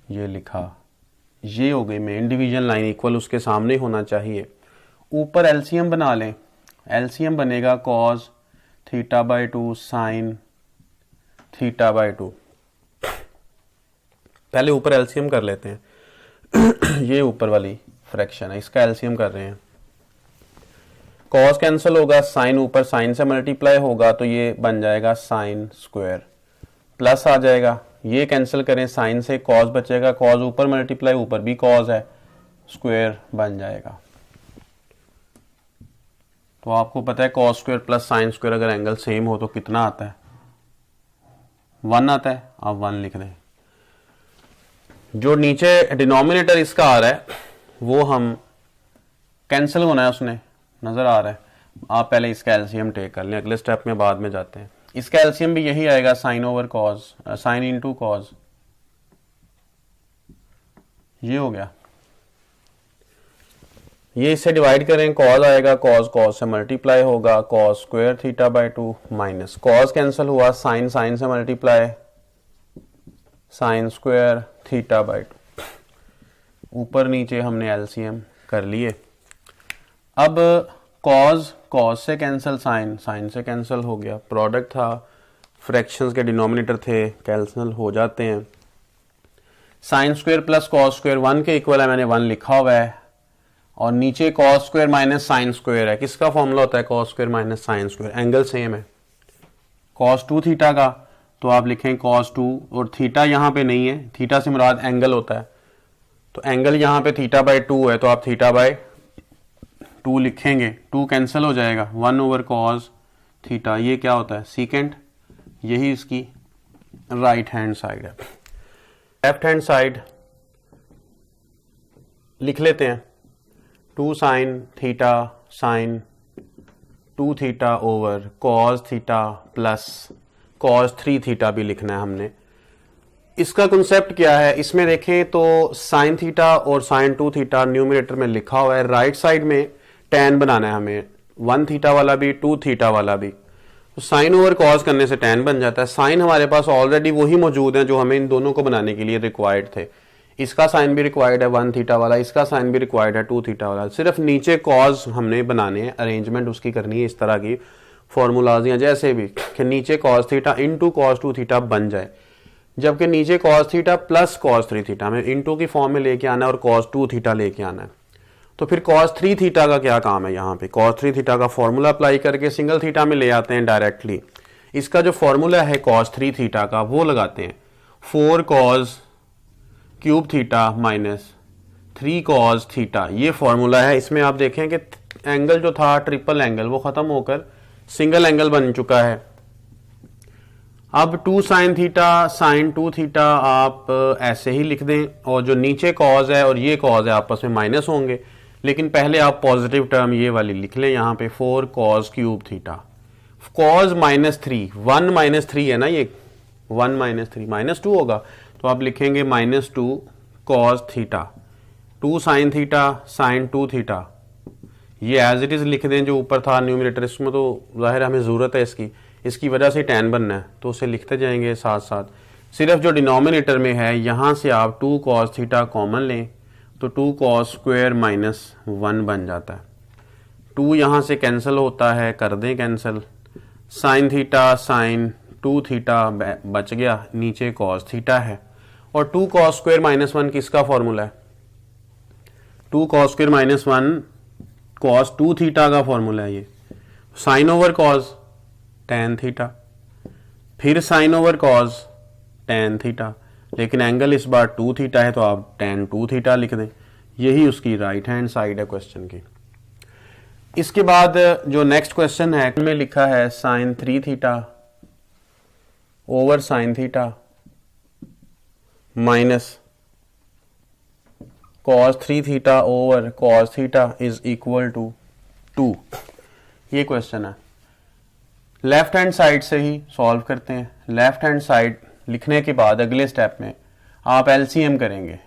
ये लिखा, ये हो गई मेन डिवीजन लाइन, इक्वल उसके सामने होना चाहिए। ऊपर एलसीएम बना लें, एलसीएम बनेगा cos theta by 2 sign theta by 2। पहले ऊपर एलसीएम कर लेते हैं ये ऊपर वाली फ्रैक्शन है, इसका एलसीएम कर रहे हैं, कॉस कैंसिल होगा, साइन ऊपर साइन से मल्टीप्लाई होगा तो ये बन जाएगा साइन स्क्वायर, प्लस आ जाएगा, ये कैंसिल करें साइन से कॉस बचेगा, कॉस ऊपर मल्टीप्लाई ऊपर भी कॉस है, स्क्वायर बन जाएगा। तो आपको पता है cos square plus sine square अगर एंगल सेम हो तो कितना आता है, 1 आता है। आप 1 लिख दें। जो नीचे डिनोमिनेटर इसका आ रहा है वो हम कैंसिल होना है, उसने नजर आ रहा है। आप पहले इसका एलसीएम टेक कर लें, अगले स्टेप में बाद में जाते हैं। इसका एलसीएम भी यही आएगा, sine over cos, sine into cos, ये हो गया। ये इससे डिवाइड करें, कॉस आएगा, कॉस कॉस से मल्टीप्लाई होगा, cos square theta by 2 minus cos cancel हुआ, साइन साइन से multiply, sine square theta by 2। ऊपर नीचे हमने एलसीएम कर लिए। अब कॉस कॉस से कैंसिल, साइन साइन से कैंसिल हो गया, प्रोडक्ट था, फ्रैक्शंस के डिनोमिनेटर थे, कैंसिल हो जाते हैं। Sine square plus cos square 1 के इक्वल है, मैंने 1 लिखा हुआ है। और नीचे cos square minus sine square है। किसका फॉर्मूला होता है cos square minus sine square? Angle same है, कॉस 2 थीटा का, तो आप लिखें कॉस 2, और थीटा यहाँ पे नहीं है, थीटा से मुराद एंगल होता है, तो एंगल यहाँ पे थीटा बाई 2 है, तो आप थीटा बाई 2 लिखेंगे। 2 कैंसिल हो जाएगा, 1 ओवर कॉस थीटा, ये क्या होता है सीकेंट, यही इसकी राइट हैंड साइड है। लेफ्ट हैंड साइड लिख लेते हैं, 2 साइन थीटा साइन 2 थीटा over cos theta plus cos 3 theta भी लिखना है हमने। इसका कॉन्सेप्ट क्या है, इसमें देखें तो साइन थीटा और साइन 2 थीटा न्यूमरेटर में लिखा हुआ है, राइट साइड में tan बनाना है हमें, 1 थीटा वाला भी 2 थीटा वाला भी, तो साइन ओवर कॉस करने से tan बन जाता है। साइन हमारे पास ऑलरेडी वही मौजूद है जो हमें इन दोनों को बनाने के लिए रिक्वायर्ड थे। इसका साइन भी रिक्वायर्ड है 1 थीटा वाला, इसका साइन भी रिक्वायर्ड है 2 थीटा वाला, सिर्फ नीचे कॉस हमने बनाने हैं, अरेंजमेंट उसकी करनी है इस तरह की फॉर्मूलाज या जैसे भी कि नीचे cos theta into cos 2 theta बन जाए, जबकि नीचे cos theta plus cos 3 theta में इंटू की फॉर्म में लेके आना है और कॉस 2 थीटा लेके आना है। तो फिर कॉस 3 थीटा का क्या काम है, यहाँ पे कॉस 3 थीटा का फॉर्मूला अप्लाई करके सिंगल थीटा में ले आते हैं डायरेक्टली। इसका जो फॉर्मूला है कॉस 3 थीटा का वो लगाते हैं, 4 cos cube theta minus 3 cos theta, ये फॉर्मूला है। इसमें आप देखें कि एंगल जो था ट्रिपल एंगल वो खत्म होकर सिंगल एंगल बन चुका है। अब 2 साइन थीटा साइन 2 थीटा आप ऐसे ही लिख दें, और जो नीचे कॉज है और ये कॉज है आपस में माइनस होंगे, लेकिन पहले आप पॉजिटिव टर्म ये वाली लिख लें यहाँ पे, 4 cos cube theta, cause minus 3, 1 minus 3 है ना, ये 1 माइनस 3 माइनस 2 होगा, तो आप लिखेंगे minus 2 cos theta, 2 sine theta sine 2 theta, ये एज इट इज लिख दें जो ऊपर था न्यूमरेटर, इसमें तो जाहिर हमें ज़रूरत है इसकी वजह से tan बनना है, तो उसे लिखते जाएंगे साथ साथ। सिर्फ जो डिनोमिनेटर में है यहाँ से आप 2 कॉस थीटा कॉमन लें तो 2 कॉस स्क्वायर माइनस 1 बन जाता है। 2 यहाँ से कैंसिल होता है, कर दें cancel, sine theta sine 2 theta बच गया, नीचे कॉस थीटा है, और 2 कॉस स्क्वायर माइनस 1 किसका फॉर्मूला है, 2 cos square minus 1 cos 2 theta का फॉर्मूला है। ये sine over cos tan theta, फिर sine over cos tan theta, लेकिन एंगल इस बार 2 थीटा है तो आप tan 2 थीटा लिख दें, यही उसकी राइट हैंड साइड है क्वेश्चन की। इसके बाद जो नेक्स्ट क्वेश्चन है में लिखा है sine 3 theta over sine theta minus cos 3 theta over cos theta is equal to 2, ये क्वेश्चन है। लेफ्ट हैंड साइड से ही सॉल्व करते हैं। लेफ्ट हैंड साइड लिखने के बाद अगले स्टेप में आप एलसीएम करेंगे।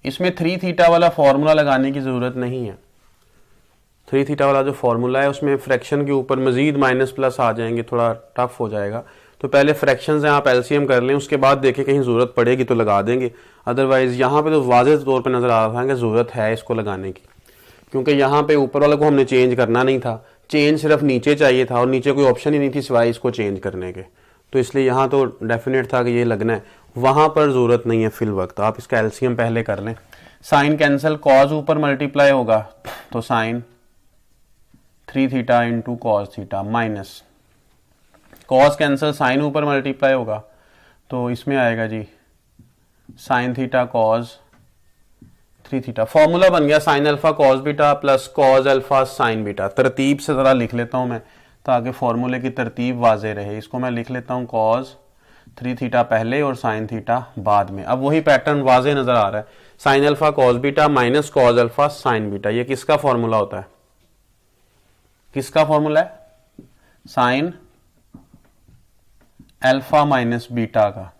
इसमें 3 थीटा वाला फॉर्मूला लगाने की ज़रूरत नहीं है। 3 थीटा वाला जो फॉर्मूला है उसमें फ्रैक्शन के ऊपर मजीद माइनस प्लस आ जाएंगे, थोड़ा टफ हो जाएगा, तो पहले फ्रैक्शन से आप एलसीएम कर लें, उसके बाद देखें कहीं ज़रूरत पड़ेगी तो लगा देंगे, अदरवाइज़ यहाँ पे तो वाज़ेह तौर पे नज़र आ रहा था कि ज़रूरत है इसको लगाने की, क्योंकि यहाँ पे ऊपर वाले को हमने चेंज करना नहीं था, चेंज सिर्फ नीचे चाहिए था और नीचे कोई ऑप्शन ही नहीं थी सिवाय इसको चेंज करने के, तो इसलिए यहाँ तो डेफिनेट था कि ये लगना है, वहाँ पर ज़रूरत नहीं है फिल वक्त। आप इसका एलसीएम पहले कर लें। साइन कैंसिल, कॉज ऊपर मल्टीप्लाई होगा तो sine 3 theta into cos theta minus cos cancel, sine ऊपर मल्टीप्लाई होगा तो इसमें आएगा जी sine theta cos 3 theta. Formula बन गया sine alpha cos beta plus cos alpha sine beta. तरतीब से ज़रा लिख लेता हूं मैं ताकि फॉर्मूले की तरतीब वाजे रहे। इसको मैं लिख लेता हूं कॉस 3 थीटा पहले और साइन थीटा बाद में। अब वही पैटर्न वाजे नजर आ रहा है, sign alpha cos beta minus cos alpha sine beta. ये किसका फॉर्मूला होता है? किसका फॉर्मूला है? साइन अल्फा माइनस बीटा का।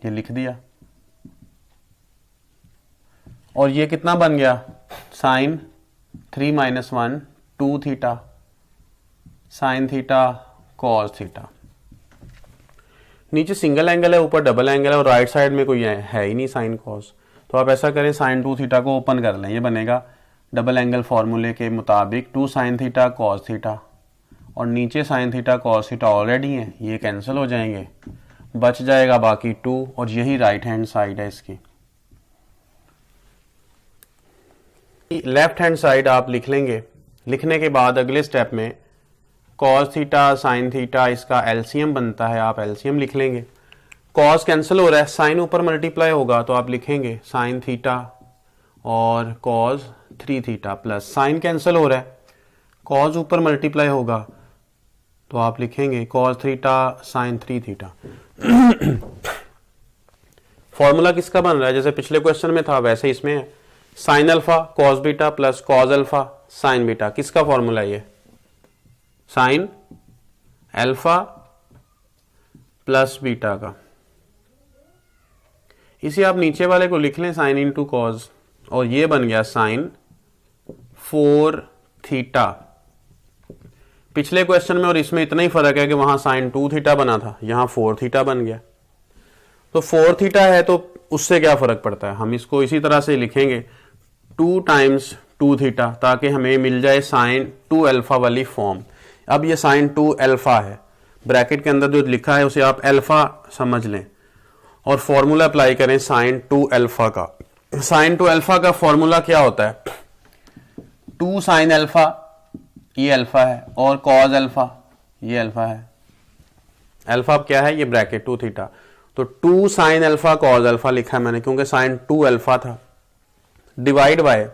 ये लिख दिया और ये कितना बन गया? Sine 3 minus 1 2 theta sine theta cos theta. नीचे सिंगल एंगल है, ऊपर डबल एंगल है और राइट साइड में कोई है ही नहीं साइन कॉस। तो आप ऐसा करें साइन 2 थीटा को ओपन कर लें, ये बनेगा डबल एंगल फॉर्मूले के मुताबिक 2 साइन थीटा कॉस थीटा और नीचे sign theta cos theta already है, ये कैंसिल हो जाएंगे, बच जाएगा बाकी 2 और यही राइट हैंड साइड है इसकी। लेफ्ट हैंड साइड आप लिख लेंगे। लिखने के बाद अगले स्टेप में कॉस थीटा साइन थीटा इसका एलसीएम बनता है, आप एलसीएम लिख लेंगे। कॉस कैंसिल हो रहा है, साइन ऊपर मल्टीप्लाई होगा तो आप लिखेंगे साइन थीटा और cos 3 theta plus sign cancel हो रहा है, कॉस ऊपर मल्टीप्लाई होगा तो आप लिखेंगे cos theta sine 3 theta. Formula किसका बन रहा है? जैसे पिछले क्वेश्चन में था वैसे इसमें है, sign alpha cos beta plus cos alpha sine beta. किसका फॉर्मूला है ये? साइन अल्फा प्लस बीटा का। इसे आप नीचे वाले को लिख लें साइन इंटू कॉस और ये बन गया साइन 4 थीटा। पिछले क्वेश्चन में और इसमें इतना ही फर्क है कि वहां साइन 2 थीटा बना था, यहां 4 थीटा बन गया। तो 4 थीटा है तो उससे क्या फर्क पड़ता है, हम इसको इसी तरह से लिखेंगे 2 टाइम्स 2 थीटा ताकि हमें मिल जाए साइन 2 अल्फा वाली फॉर्म। अब ये साइन 2 अल्फा है, ब्रैकेट के अंदर जो लिखा है उसे आप अल्फा समझ लें और फॉर्मूला अप्लाई करें साइन 2 अल्फा का। साइन 2 अल्फा का फॉर्मूला क्या होता है? 2 साइन अल्फा ये अल्फा है और कॉस अल्फा ये अल्फा है। अल्फा क्या है? ये ब्रैकेट 2 थीटा। तो 2 साइन अल्फा कॉस अल्फा लिखा है मैंने क्योंकि साइन 2 अल्फा था, divide by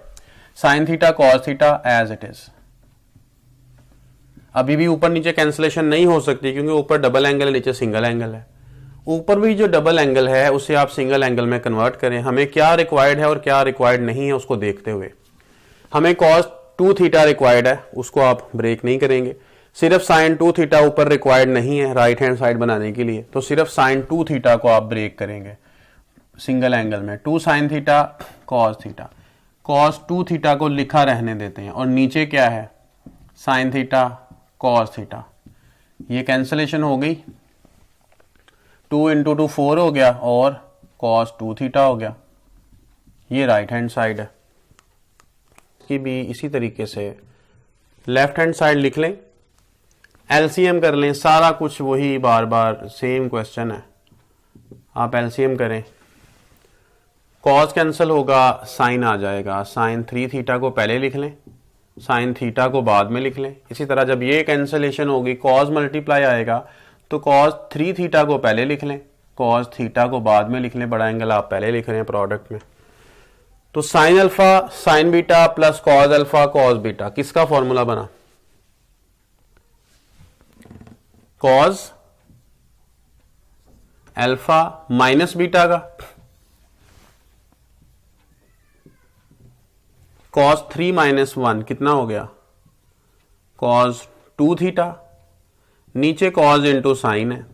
sine theta cos theta as it is. अभी भी ऊपर नीचे कैंसिलेशन नहीं हो सकती क्योंकि ऊपर डबल एंगल है, नीचे सिंगल एंगल है। ऊपर भी जो डबल एंगल है उसे आप सिंगल एंगल में कन्वर्ट करें। हमें क्या रिक्वायर्ड है और क्या रिक्वायर्ड नहीं है उसको देखते हुए, हमें कॉस 2 थीटा रिक्वायर्ड है, उसको आप ब्रेक नहीं करेंगे। सिर्फ साइन 2 थीटा ऊपर रिक्वायर्ड नहीं है राइट हैंड साइड बनाने के लिए, तो सिर्फ साइन 2 थीटा को आप ब्रेक करेंगे सिंगल एंगल में। 2 sign theta cos theta, cos 2 theta को लिखा रहने देते हैं और नीचे क्या है? Sign theta cos theta. ये कैंसिलेशन हो गई, 2 इंटू 2 4 हो गया और कॉस 2 थीटा हो गया। ये राइट हैंड साइड है। की भी इसी तरीके से लेफ्ट हैंड साइड लिख लें, एलसीएम कर लें, सारा कुछ वही बार बार सेम क्वेश्चन है, आप एलसीएम करें। कॉस कैंसिल होगा, साइन आ जाएगा, साइन 3 थीटा को पहले लिख लें, साइन थीटा को बाद में लिख लें। इसी तरह जब ये कैंसिलेशन होगी कॉस मल्टीप्लाई आएगा तो कॉस 3 थीटा को पहले लिख लें, कॉस थीटा को बाद में लिख लें, बड़ा एंगल आप पहले लिख रहे हैं प्रोडक्ट में। तो sine alpha sine beta plus cos alpha cos beta, किसका फॉर्मूला बना? कॉस अल्फा माइनस बीटा का, कॉस 3 माइनस 1 कितना हो गया? Cos 2 theta. नीचे कॉस इंटू साइन है,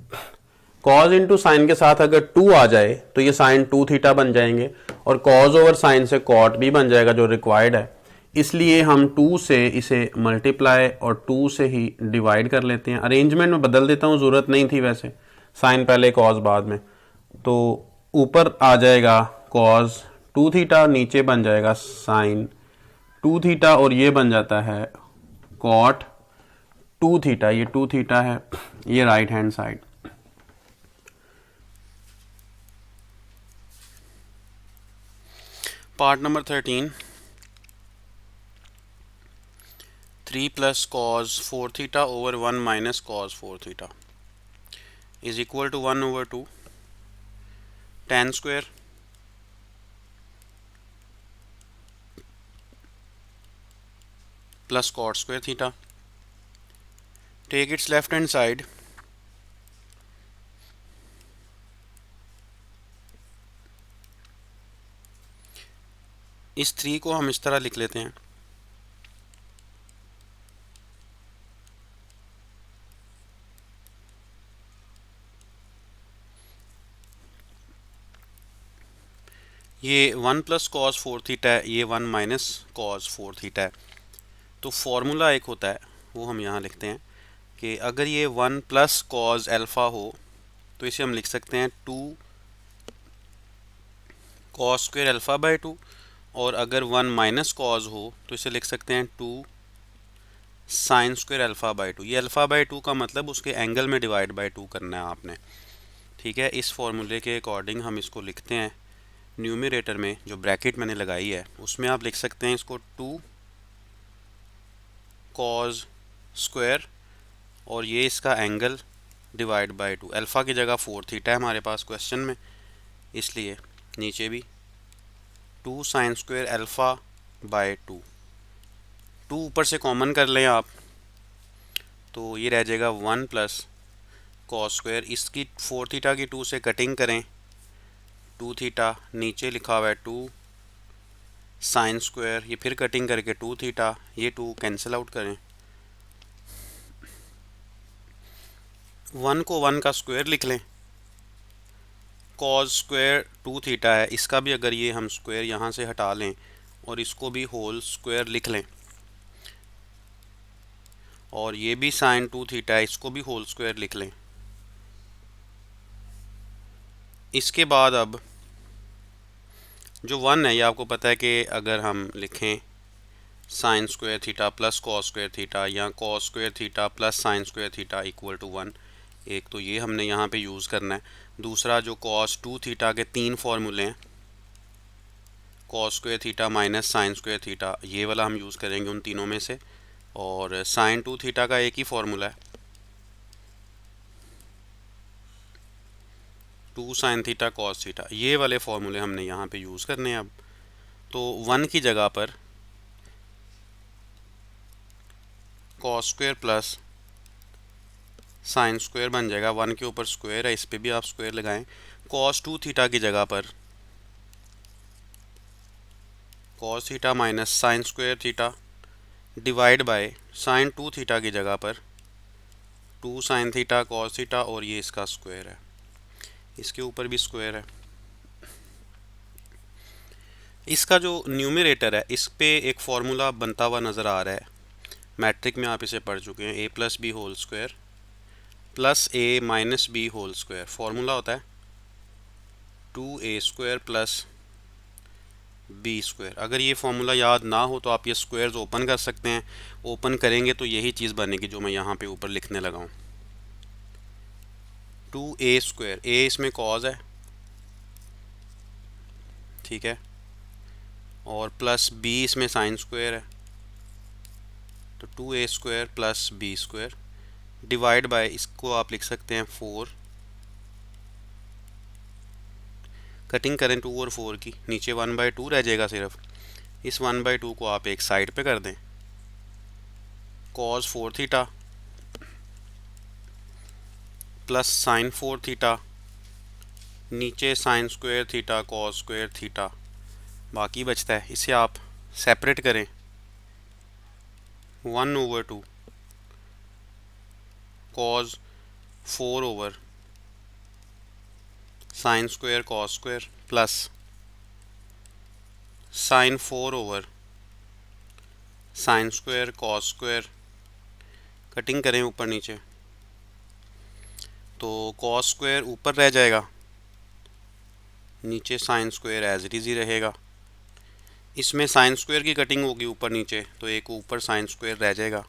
कॉस इंटू साइन के साथ अगर 2 आ जाए तो ये साइन 2 थीटा बन जाएंगे और कॉस ओवर साइन से कॉट भी बन जाएगा जो रिक्वायर्ड है। इसलिए हम 2 से इसे मल्टीप्लाई और 2 से ही डिवाइड कर लेते हैं। अरेंजमेंट में बदल देता हूँ, ज़रूरत नहीं थी वैसे, साइन पहले कॉस बाद में। तो ऊपर आ जाएगा कॉस 2 थीटा, नीचे बन जाएगा साइन 2 थीटा और ये बन जाता है कॉट 2 थीटा। ये 2 थीटा है, ये right hand side. Part number 13, 3 plus cos 4 theta over 1 minus cos 4 theta is equal to 1 over 2 tan square plus cot square theta. Take its left hand side. इस 3 को हम इस तरह लिख लेते हैं, ये 1 प्लस कॉस 4 थीटा है, ये 1 माइनस कॉस 4 थीटा है। तो फॉर्मूला एक होता है, वो हम यहाँ लिखते हैं कि अगर ये 1 प्लस कॉस अल्फ़ा हो तो इसे हम लिख सकते हैं 2 कॉस स्क्वायर अल्फ़ा बाई 2, और अगर 1 माइनस कॉस हो तो इसे लिख सकते हैं 2 साइन स्क्वायर अल्फ़ा बाई 2। ये अल्फ़ा बाई 2 का मतलब उसके एंगल में डिवाइड बाई 2 करना है आपने, ठीक है। इस फॉर्मूले के अकॉर्डिंग हम इसको लिखते हैं। न्यूमरेटर में जो ब्रैकेट मैंने लगाई है उसमें आप लिख सकते हैं इसको 2 कॉस स्क्वायर और ये इसका एंगल डिवाइड बाई 2। अल्फ़ा की जगह 4 थीटा है हमारे पास क्वेश्चन में, इसलिए नीचे भी 2 साइन स्क्वायर अल्फ़ा बाई 2। 2 ऊपर से कॉमन कर लें आप तो ये रह जाएगा 1 प्लस कॉस स्क्वायर, इसकी 4 थीटा की 2 से कटिंग करें 2 थीटा, नीचे लिखा हुआ है 2 साइन स्क्वायर, ये फिर कटिंग करके 2 थीटा, ये 2 कैंसिल आउट करें, 1 को 1 का स्क्वायर लिख लें, कॉस स्क्वायर 2 थीटा है, इसका भी अगर ये हम स्क्वायर यहाँ से हटा लें और इसको भी होल स्क्वायर लिख लें, और ये भी साइन 2 थीटा है, इसको भी होल स्क्वायर लिख लें। इसके बाद अब जो 1 है ये आपको पता है कि अगर हम लिखें sine square theta plus cos square theta या cos square theta plus sine square theta equal to 1, एक तो ये हमने यहाँ पे यूज़ करना है। दूसरा जो कॉस 2 थीटा के 3 फॉर्मूले हैं, cos square theta minus sine square theta, ये वाला हम यूज़ करेंगे उन तीनों में से। और साइन 2 थीटा का एक ही फॉर्मूला है, 2 साइन थीटा कॉस थीटा, ये वाले फॉर्मूले हमने यहाँ पे यूज़ करने हैं। अब तो 1 की जगह पर cos square plus sine square बन जाएगा, 1 के ऊपर स्क्वायर है, इस पे भी आप स्क्वायर लगाएं। कॉस 2 थीटा की जगह पर cos theta minus sine square theta divide by sign 2 theta की जगह पर 2 साइन थीटा कॉस थीटा, और ये इसका स्क्वायर है, इसके ऊपर भी स्क्वायर है। इसका जो न्यूमरेटर है इस पे एक फॉर्मूला बनता हुआ नज़र आ रहा है, मैट्रिक में आप इसे पढ़ चुके हैं, a plus B whole square plus a minus B whole square. Formula होता है 2a square plus B square. अगर ये फॉर्मूला याद ना हो तो आप ये स्क्वायर्स ओपन कर सकते हैं, ओपन करेंगे तो यही चीज़ बनेगी जो मैं यहाँ पे ऊपर लिखने लगा हूँ। 2a स्क्वायर, a इसमें कॉज है, ठीक है, और प्लस b इसमें साइन स्क्वायर है, तो 2a square plus b square divide by, इसको आप लिख सकते हैं 4, कटिंग करें 2 और 4 की, नीचे 1/2 रह जाएगा सिर्फ। इस 1/2 को आप एक साइड पे कर दें, cos 4 theta plus sine 4 theta, नीचे sine square theta cos square theta, बाकी बचता है, इसे आप सेपरेट करें 1/2 cos 4 over sine square cos square plus sine 4 over sine square cos square, cutting करें ऊपर नीचे, तो कॉस स्क्वायर ऊपर रह जाएगा, नीचे sine square as it is ही रहेगा। इसमें साइन स्क्वायर की कटिंग होगी ऊपर नीचे, तो एक ऊपर साइन स्क्वायर रह जाएगा,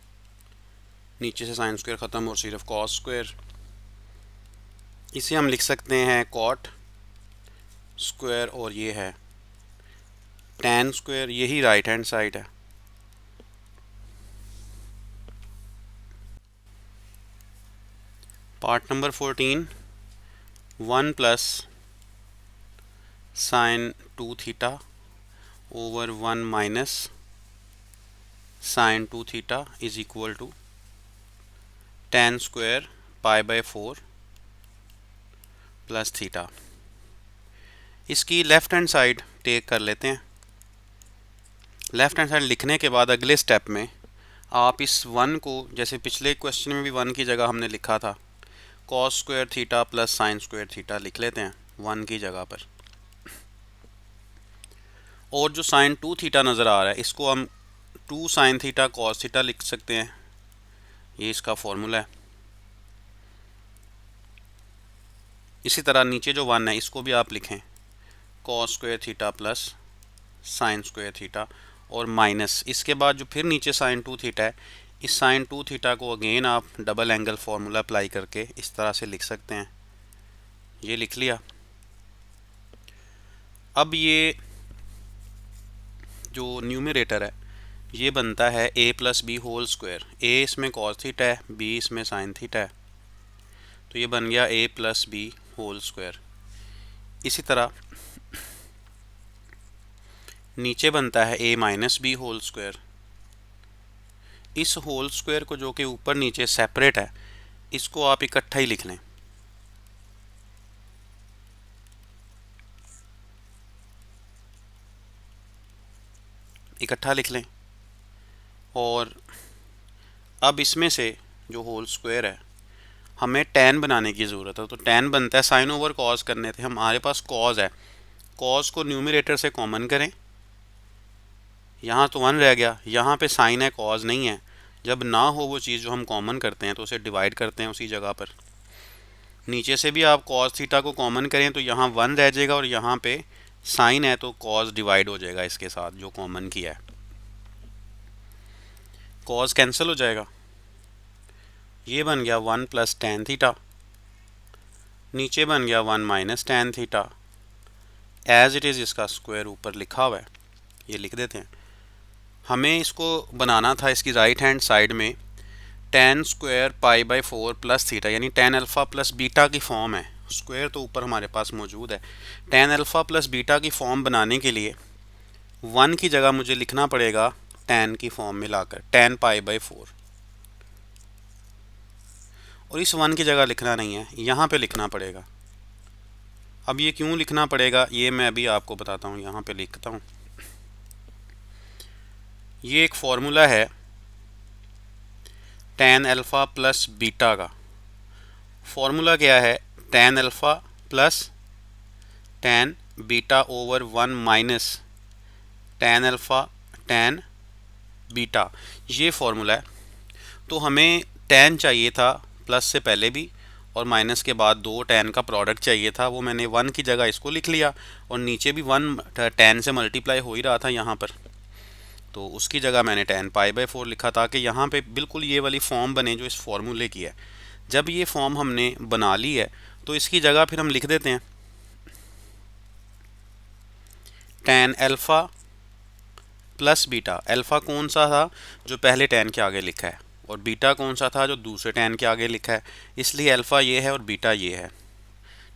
नीचे से साइन स्क्वायर ख़त्म और सिर्फ कॉस स्क्वायर। इसे हम लिख सकते हैं कॉट स्क्वायर, और ये है टैन स्क्वायर, यही राइट हैंड साइड है। पार्ट नंबर 14, 1 प्लस साइन 2 थीटा over 1 minus sine 2 theta is equal to tan square pi by 4 plus theta. इसकी लेफ़्ट हैंड साइड टेक कर लेते हैं। लेफ़्ट हैंड साइड लिखने के बाद अगले स्टेप में आप इस 1 को, जैसे पिछले क्वेश्चन में भी 1 की जगह हमने लिखा था, cos square theta plus sine square theta लिख लेते हैं 1 की जगह पर। और जो साइन 2 थीटा नज़र आ रहा है इसको हम 2 साइन थीटा cos थीटा लिख सकते हैं। ये इसका फॉर्मूला है। इसी तरह नीचे जो 1 है इसको भी आप लिखें cos square theta plus sine square theta और माइनस इसके बाद जो फिर नीचे साइन 2 थीटा है, इस साइन 2 थीटा को अगेन आप डबल एंगल फार्मूला अप्लाई करके इस तरह से लिख सकते हैं। ये लिख लिया। अब ये जो न्यूमरेटर है ये बनता है a plus B whole square. a इसमें cos थीटा है, b इसमें साइन थीटा है, तो ये बन गया a plus B whole square. इसी तरह नीचे बनता है a minus B whole square. इस होल स्क्वायर को जो कि ऊपर नीचे सेपरेट है इसको आप इकट्ठा ही लिख लें। इकट्ठा लिख लें। और अब इसमें से जो होल स्क्वायर है हमें tan बनाने की ज़रूरत है, तो tan बनता है साइन ओवर कॉस करने थे। हमारे पास कॉस है, कॉस को न्यूमरेटर से कॉमन करें, यहाँ तो 1 रह गया, यहाँ पे साइन है कॉस नहीं है। जब ना हो वो चीज़ जो हम कॉमन करते हैं तो उसे डिवाइड करते हैं उसी जगह पर। नीचे से भी आप कॉस थीटा को कॉमन करें तो यहाँ 1 रह जाएगा और यहाँ पे साइन है तो कॉस डिवाइड हो जाएगा इसके साथ जो कॉमन किया है, कॉस कैंसिल हो जाएगा। ये बन गया 1 प्लस टैन थीटा, नीचे बन गया 1 minus tan theta. As it is इसका स्क्वायर ऊपर लिखा हुआ है, ये लिख देते हैं। हमें इसको बनाना था इसकी राइट हैंड साइड में tan square pi by 4 plus theta, यानी tan अल्फ़ा प्लस बीटा की फॉर्म है। स्क्वायर तो ऊपर हमारे पास मौजूद है। tan अल्फ़ा प्लस बीटा की फॉर्म बनाने के लिए 1 की जगह मुझे लिखना पड़ेगा tan की फॉर्म में लाकर tan पाई बाय 4, और इस 1 की जगह लिखना नहीं है, यहाँ पे लिखना पड़ेगा। अब ये क्यों लिखना पड़ेगा ये मैं अभी आपको बताता हूँ। यहाँ पे लिखता हूँ, ये एक फॉर्मूला है tan अल्फ़ा प्लस बीटा का। फॉर्मूला क्या है? tan alpha plus tan beta over 1 minus tan alpha tan beta, ये फॉर्मूला है। तो हमें tan चाहिए था प्लस से पहले भी और माइनस के बाद 2 tan का प्रोडक्ट चाहिए था, वो मैंने 1 की जगह इसको लिख लिया और नीचे भी 1 tan से मल्टीप्लाई हो ही रहा था यहाँ पर, तो उसकी जगह मैंने tan पाई बाय 4 लिखा ताकि यहाँ पे बिल्कुल ये वाली फॉर्म बने जो इस फॉर्मूले की है। जब ये फॉर्म हमने बना ली है तो इसकी जगह फिर हम लिख देते हैं tan alpha plus beta. Alpha कौन सा था? जो पहले tan के आगे लिखा है, और बीटा कौन सा था? जो दूसरे tan के आगे लिखा है। इसलिए अल्फ़ा ये है और बीटा ये है,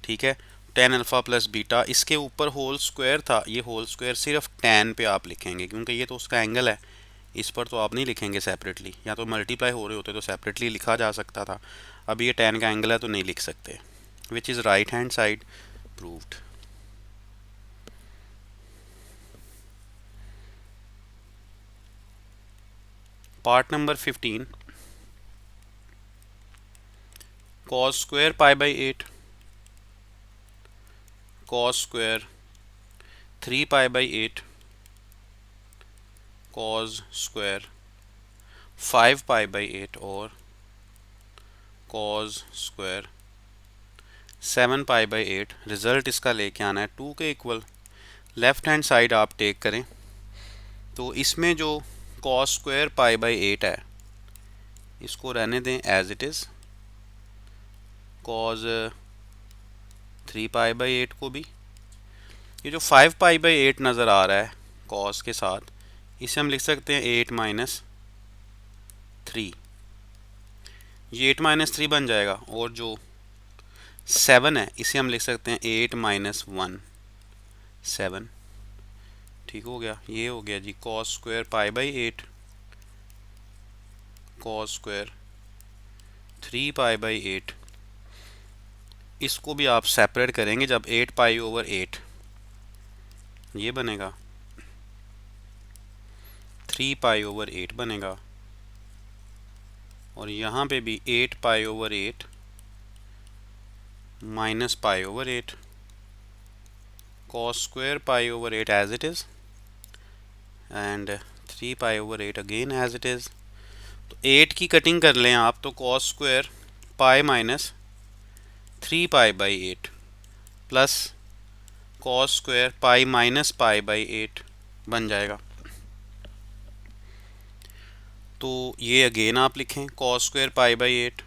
ठीक है। tan अल्फ़ा प्लस बीटा, इसके ऊपर होल स्क्वायर था, ये होल स्क्वायर सिर्फ tan पे आप लिखेंगे क्योंकि ये तो उसका एंगल है, इस पर तो आप नहीं लिखेंगे सेपरेटली। या तो मल्टीप्लाई हो रहे होते तो सेपरेटली लिखा जा सकता था, अब ये tan का एंगल है तो नहीं लिख सकते। Which is right hand side proved. Part number 15, cos square pi by 8, cos square 3 pi by 8, cos square 5 pi by 8 और cos square 7 pi by 8। Result इसका लेके आना है 2 के इक्वल। लेफ़्ट हैंड साइड आप टेक करें तो इसमें जो cos स्क्वायर पाई बाई 8 है इसको रहने दें as it is, cos 3 pi by 8 को भी। ये जो 5 पाई बाई 8 नज़र आ रहा है cos के साथ, इसे हम लिख सकते हैं 8 माइनस 3। ये 8 - 3 बन जाएगा, और जो 7 है इसे हम लिख सकते हैं 8 - 1 7। ठीक हो गया, ये हो गया जी cos square pi by 8 cos square 3 pi by 8। इसको भी आप सेपरेट करेंगे जब 8 पाई ओवर 8 ये बनेगा, 3 पाई ओवर 8 बनेगा, और यहाँ पे भी 8 pi over 8 minus pi over 8 cos square pi over 8 as it is and 3 pi over 8 again as it is. तो 8 की कटिंग कर लें आप तो cos square pi minus 3 pi by 8 plus cos square pi minus pi by 8 बन जाएगा। तो ये अगेन आप लिखें cos स्क्वायर पाई बाई 8,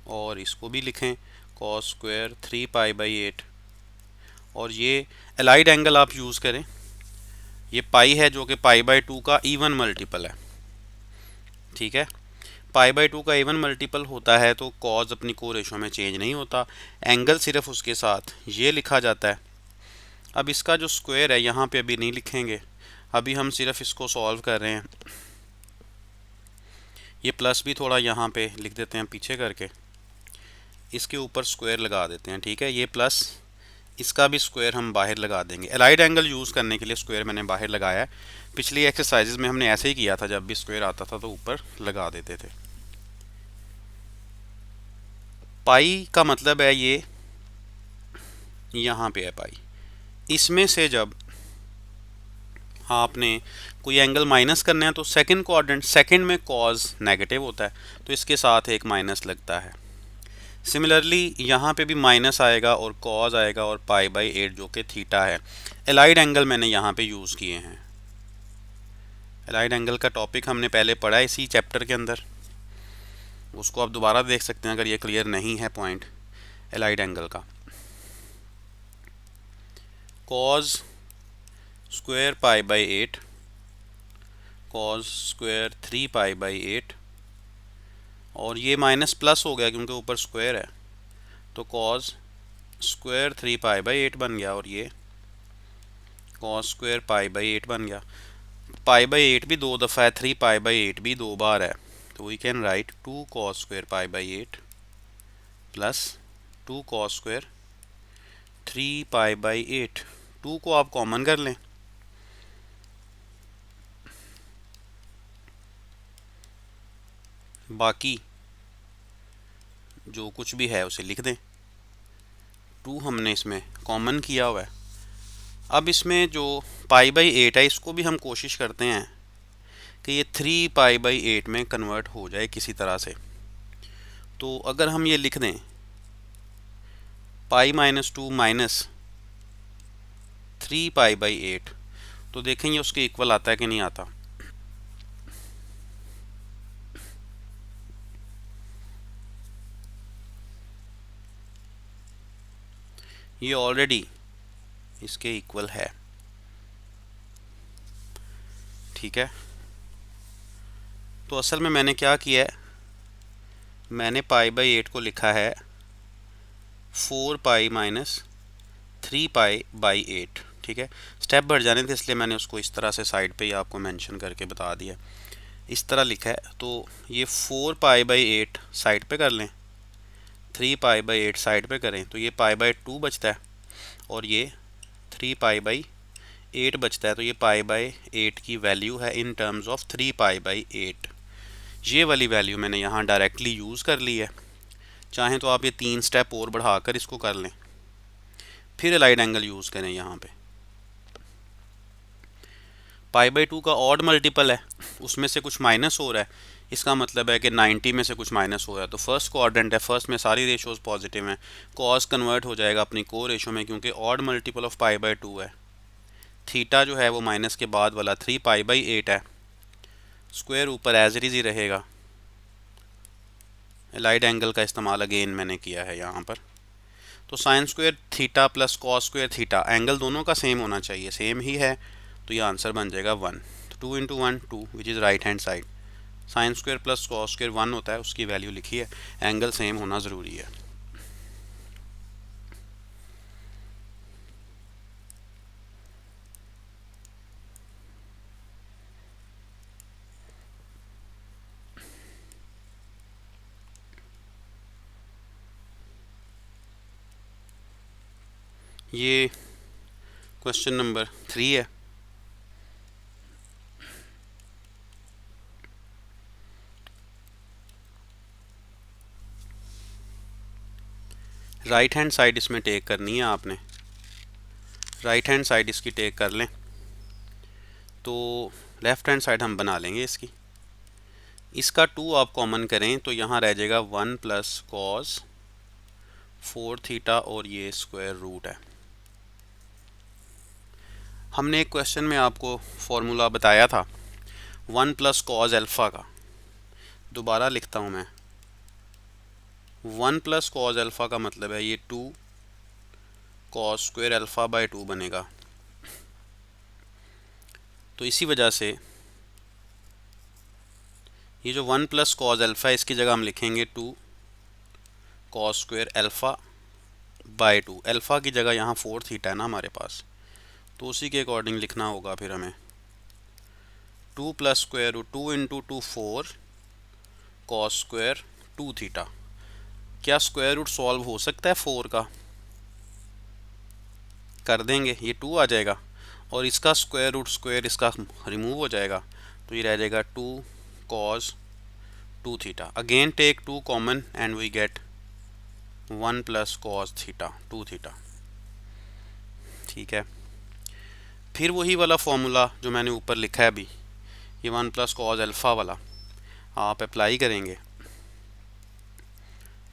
और इसको भी लिखें cos स्क्वायर 3 पाई बाई 8, और ये एलाइड एंगल आप यूज़ करें। ये पाई है जो कि पाई बाई 2 का इवन मल्टीपल है। ठीक है, पाई बाई 2 का इवन मल्टीपल होता है तो कॉज अपनी को रेशो में चेंज नहीं होता, एंगल सिर्फ उसके साथ ये लिखा जाता है। अब इसका जो स्क्वायर है यहाँ पे अभी नहीं लिखेंगे, अभी हम सिर्फ इसको सॉल्व कर रहे हैं। ये प्लस भी थोड़ा यहाँ पे लिख देते हैं पीछे करके, इसके ऊपर स्क्वायर लगा देते हैं। ठीक है, ये प्लस इसका भी स्क्वायर हम बाहर लगा देंगे। एलाइड एंगल यूज़ करने के लिए स्क्वायर मैंने बाहर लगाया है। पिछली एक्सरसाइजेज में हमने ऐसे ही किया था, जब भी स्क्वायर आता था तो ऊपर लगा देते थे। पाई का मतलब है ये यहाँ पे है पाई। इसमें से जब आपने कोई एंगल माइनस करना है तो सेकंड क्वाड्रेंट, सेकंड में कॉज नेगेटिव होता है तो इसके साथ एक माइनस लगता है। सिमिलरली यहाँ पे भी माइनस आएगा और कॉज आएगा और पाई बाई 8 जो कि थीटा है। एलाइड एंगल मैंने यहाँ पे यूज़ किए हैं। एलाइड एंगल का टॉपिक हमने पहले पढ़ा है इसी चैप्टर के अंदर, उसको आप दोबारा देख सकते हैं अगर ये क्लियर नहीं है पॉइंट एलाइड एंगल का। Cause square pi by 8 cause square 3 pi by 8, और ये माइनस प्लस हो गया क्योंकि ऊपर स्क्वायर है, तो कॉज स्क्वायर 3 पाई बाई 8 बन गया, और ये कॉज स्क्वायर पाई बाई 8 बन गया। पाई बाई 8 भी 2 दफ़ा है, 3 पाई बाई 8 भी 2 बार है, तो we can write 2 cos square pi by 8 plus 2 cos square 3 pi by 8। 2 को आप कॉमन कर लें, बाकी जो कुछ भी है उसे लिख दें। 2 हमने इसमें कॉमन किया हुआ है। अब इसमें जो पाई बाई 8 है इसको भी हम कोशिश करते हैं कि ये 3 पाई बाई 8 में कन्वर्ट हो जाए किसी तरह से। तो अगर हम ये लिख दें pi minus 2 minus 3 pi by 8, तो देखेंगे उसके इक्वल आता है कि नहीं आता। ये ऑलरेडी इसके इक्वल है। ठीक है, तो असल में मैंने क्या किया है, मैंने पाई बाई 8 को लिखा है 4 पाई माइनस 3 पाई बाई 8। ठीक है, स्टेप बढ़ जाने थे इसलिए मैंने उसको इस तरह से साइड पे ही आपको मेंशन करके बता दिया। इस तरह लिखा है, तो ये 4 पाई बाई 8 साइड पे कर लें, 3 पाई बाई 8 साइड पे करें, तो ये पाई बाई 2 बचता है, और ये 3 पाई बाई 8 बचता है। तो ये पाई बाई 8 की वैल्यू है in terms of 3 pi by 8। ये वाली वैल्यू मैंने यहाँ डायरेक्टली यूज़ कर ली है। चाहें तो आप ये 3 स्टेप और बढ़ाकर इसको कर लें, फिर एलाइड एंगल यूज़ करें। यहाँ पे पाई बाई 2 का ऑड मल्टीपल है, उसमें से कुछ माइनस हो रहा है, इसका मतलब है कि 90 में से कुछ माइनस हो रहा है। तो फर्स्ट क्वाड्रेंट है, फर्स्ट में सारी रेशोज़ पॉजिटिव हैं, कॉस कन्वर्ट हो जाएगा अपनी को रेशो में क्योंकि odd multiple of pi by 2 है। थीटा जो है वो माइनस के बाद वाला 3 पाई बाई 8 है, स्क्वायर ऊपर एज इट इज़ ही रहेगा। एलाइड एंगल का इस्तेमाल अगेन मैंने किया है यहाँ पर। तो sign square theta plus cos square theta, angle दोनों का सेम होना चाहिए, सेम ही है, तो ये आंसर बन जाएगा 1। तो 2 × 1 2 which is right hand side, sine square plus cos square 1 होता है, उसकी वैल्यू लिखी है। एंगल सेम होना ज़रूरी है। ये क्वेश्चन नंबर 3 है। राइट हैंड साइड इसमें टेक करनी है आपने। राइट हैंड साइड इसकी टेक कर लें तो लेफ़्ट हैंड साइड हम बना लेंगे इसकी। इसका 2 आप कॉमन करें तो यहाँ रह जाएगा 1 प्लस कॉस 4 थीटा और ये स्क्वायर रूट है। हमने एक क्वेश्चन में आपको फॉर्मूला बताया था 1 प्लस कॉस अल्फ़ा का। दोबारा लिखता हूँ मैं, 1 प्लस कॉस अल्फ़ा का मतलब है ये 2 कॉस स्क्वायर अल्फ़ा बाय 2 बनेगा। तो इसी वजह से ये जो 1 प्लस कॉस अल्फ़ा है इसकी जगह हम लिखेंगे 2 cos square alpha bye 2। Alpha की जगह यहाँ 4 थीटा है ना हमारे पास, तो उसी के अकॉर्डिंग लिखना होगा फिर हमें 2 plus square root 2 into 2 4 cos square 2 theta. क्या स्क्वायर रूट सॉल्व हो सकता है 4 का? कर देंगे, ये 2 आ जाएगा और इसका स्क्वायर रूट स्क्वायर इसका रिमूव हो जाएगा, तो ये रह जाएगा 2 cos 2 theta. Again take 2 common and we get 1 plus cos theta 2 theta. ठीक है, फिर वही वाला फॉर्मूला जो मैंने ऊपर लिखा है अभी, ये 1 प्लस कॉस अल्फ़ा वाला आप अप्लाई करेंगे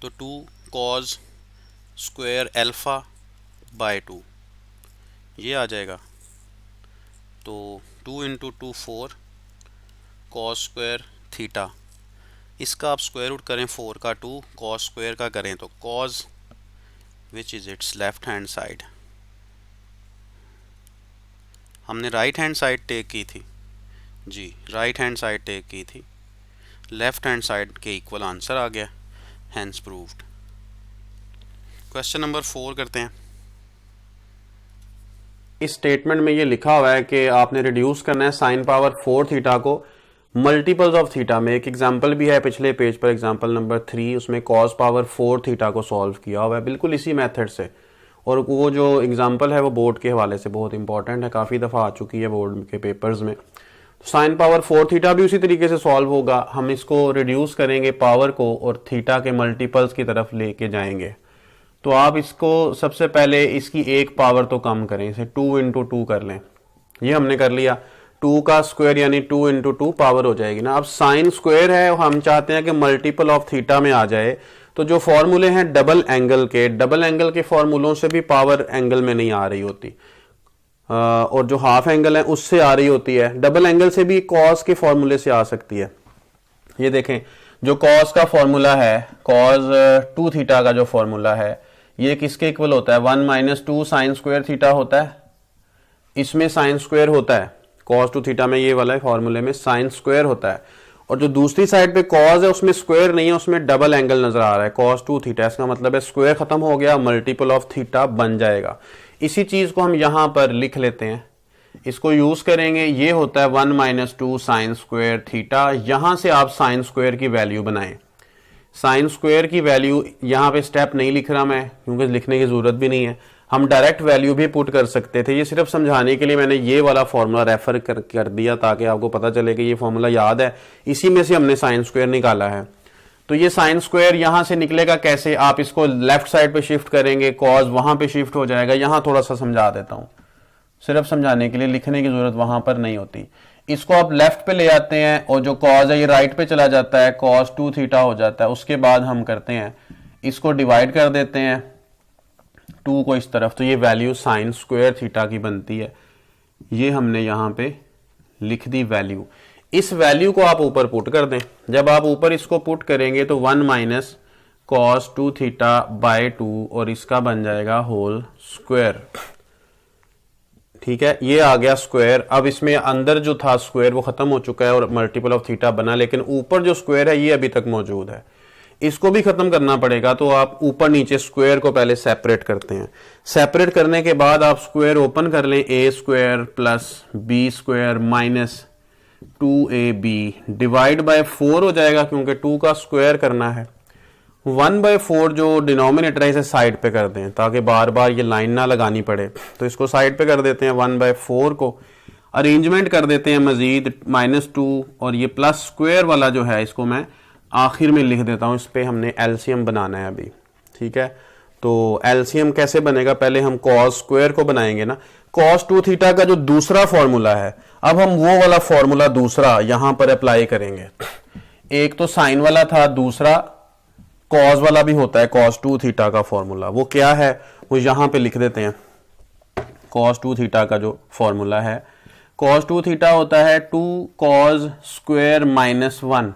तो 2 कॉस स्क्वायर अल्फ़ा बाय 2 ये आ जाएगा। तो 2 इंटू 2 4 कॉस स्क्वायर थीटा, इसका आप स्क्वायर रूट करें 4 का 2, कॉस स्क्वायर का करें तो cos which is it's left hand side. हमने राइट हैंड साइड टेक की थी जी, राइट हैंड साइड टेक की थी, लेफ्ट हैंड साइड के इक्वल आंसर आ गया, हैंस प्रूव्ड। क्वेश्चन नंबर 4 करते हैं। इस स्टेटमेंट में ये लिखा हुआ है कि आपने रिड्यूस करना है साइन पावर 4 थीटा को मल्टीपल्स ऑफ थीटा में। एक एग्जांपल भी है पिछले पेज पर, एग्जांपल नंबर 3, उसमें कॉस पावर 4 थीटा को सॉल्व किया हुआ है बिल्कुल इसी मेथड से। और वो जो एग्जांपल है वो बोर्ड के हवाले से बहुत इंपॉर्टेंट है, काफ़ी दफ़ा आ चुकी है बोर्ड के पेपर्स में। साइन पावर 4 थीटा भी उसी तरीके से सॉल्व होगा। हम इसको रिड्यूस करेंगे पावर को और थीटा के मल्टीपल्स की तरफ लेके जाएंगे। तो आप इसको सबसे पहले इसकी एक पावर तो कम करें, इसे 2 इंटू 2 कर लें। ये हमने कर लिया, 2 का स्क्वायर यानी 2 इंटू 2 पावर हो जाएगी ना। अब साइन स्क्वायर है, हम चाहते हैं कि मल्टीपल ऑफ थीटा में आ जाए, तो जो फॉर्मूले हैं डबल एंगल के फॉर्मूलों से भी पावर एंगल में नहीं आ रही होती, और जो हाफ एंगल है उससे आ रही होती है। डबल एंगल से भी कॉस के फॉर्मूले से आ सकती है। ये देखें, जो कॉस का फॉर्मूला है, कॉस 2 थीटा का जो फॉर्मूला है, ये किसके इक्वल होता है? 1 माइनस 2 साइन स्क्वायर थीटा होता है। इसमें साइन स्क्वायर होता है, कॉस 2 थीटा में ये वाला फॉर्मूले में साइन स्क्वायर होता है। और जो दूसरी साइड पे कॉस है उसमें स्क्वायर नहीं है, उसमें डबल एंगल नजर आ रहा है, कॉस 2 थीटा। इसका मतलब है स्क्वायर खत्म हो गया, मल्टीपल ऑफ थीटा बन जाएगा। इसी चीज को हम यहां पर लिख लेते हैं, इसको यूज करेंगे। ये होता है 1 माइनस 2 साइन स्क्वायर थीटा। यहां से आप साइन स्क्वायर की वैल्यू बनाएं। साइन स्क्वायर की वैल्यू यहाँ पे स्टेप नहीं लिख रहा मैं, क्योंकि लिखने की जरूरत भी नहीं है। हम डायरेक्ट वैल्यू भी पुट कर सकते थे, ये सिर्फ समझाने के लिए मैंने ये वाला फॉर्मूला रेफर कर दिया ताकि आपको पता चले कि ये फॉर्मूला याद है, इसी में से हमने साइन स्क्वायर निकाला है। तो ये साइन स्क्वायर यहां से निकलेगा कैसे? आप इसको लेफ्ट साइड पे शिफ्ट करेंगे, कॉस वहां पे शिफ्ट हो जाएगा। यहां थोड़ा सा समझा देता हूं, सिर्फ समझाने के लिए, लिखने की जरूरत वहां पर नहीं होती। इसको आप लेफ्ट पे ले आते हैं और जो कॉस है ये राइट पे चला जाता है, कॉस 2 थीटा हो जाता है। उसके बाद हम करते हैं, इसको डिवाइड कर देते हैं 2 को इस तरफ, तो ये वैल्यू साइन स्क्वायर थीटा की बनती है। ये हमने यहां पे लिख दी वैल्यू। इस वैल्यू को आप ऊपर पुट कर दें। जब आप ऊपर इसको पुट करेंगे तो 1 माइनस कॉस 2 थीटा बाय 2 और इसका बन जाएगा होल स्क्वायर। ठीक है, ये आ गया स्क्वायर। अब इसमें अंदर जो था स्क्वायर वो खत्म हो चुका है और मल्टीपल ऑफ थीटा बना, लेकिन ऊपर जो स्क्वायर है ये अभी तक मौजूद है, इसको भी खत्म करना पड़ेगा। तो आप ऊपर नीचे स्क्वायर को पहले सेपरेट करते हैं। सेपरेट करने के बाद आप स्क्वायर ओपन कर लें, A square plus B square minus 2ab divide by 4 हो जाएगा, क्योंकि 2 का स्क्वायर करना है। 1/4 जो डिनोमिनेटर है इसे साइड पे कर दें ताकि बार बार ये लाइन ना लगानी पड़े, तो इसको साइड पे कर देते हैं। 1/4 को अरेंजमेंट कर देते हैं मजीद -2, और ये प्लस स्क्वायर वाला जो है इसको मैं आखिर में लिख देता हूं। इस पे हमने एलसीएम बनाना है अभी, ठीक है। तो एलसीएम कैसे बनेगा, पहले हम कॉस स्क्वायर को बनाएंगे ना। कॉस 2 थीटा का जो दूसरा फॉर्मूला है, अब हम वो वाला फॉर्मूला दूसरा यहां पर अप्लाई करेंगे। एक तो साइन वाला था, दूसरा कॉस वाला भी होता है, कॉस 2 थीटा का फॉर्मूला। वो क्या है वो यहां पे लिख देते हैं। कॉस 2 थीटा का जो फॉर्मूला है, कॉस 2 थीटा होता है 2 कॉस स्क्वायर -1,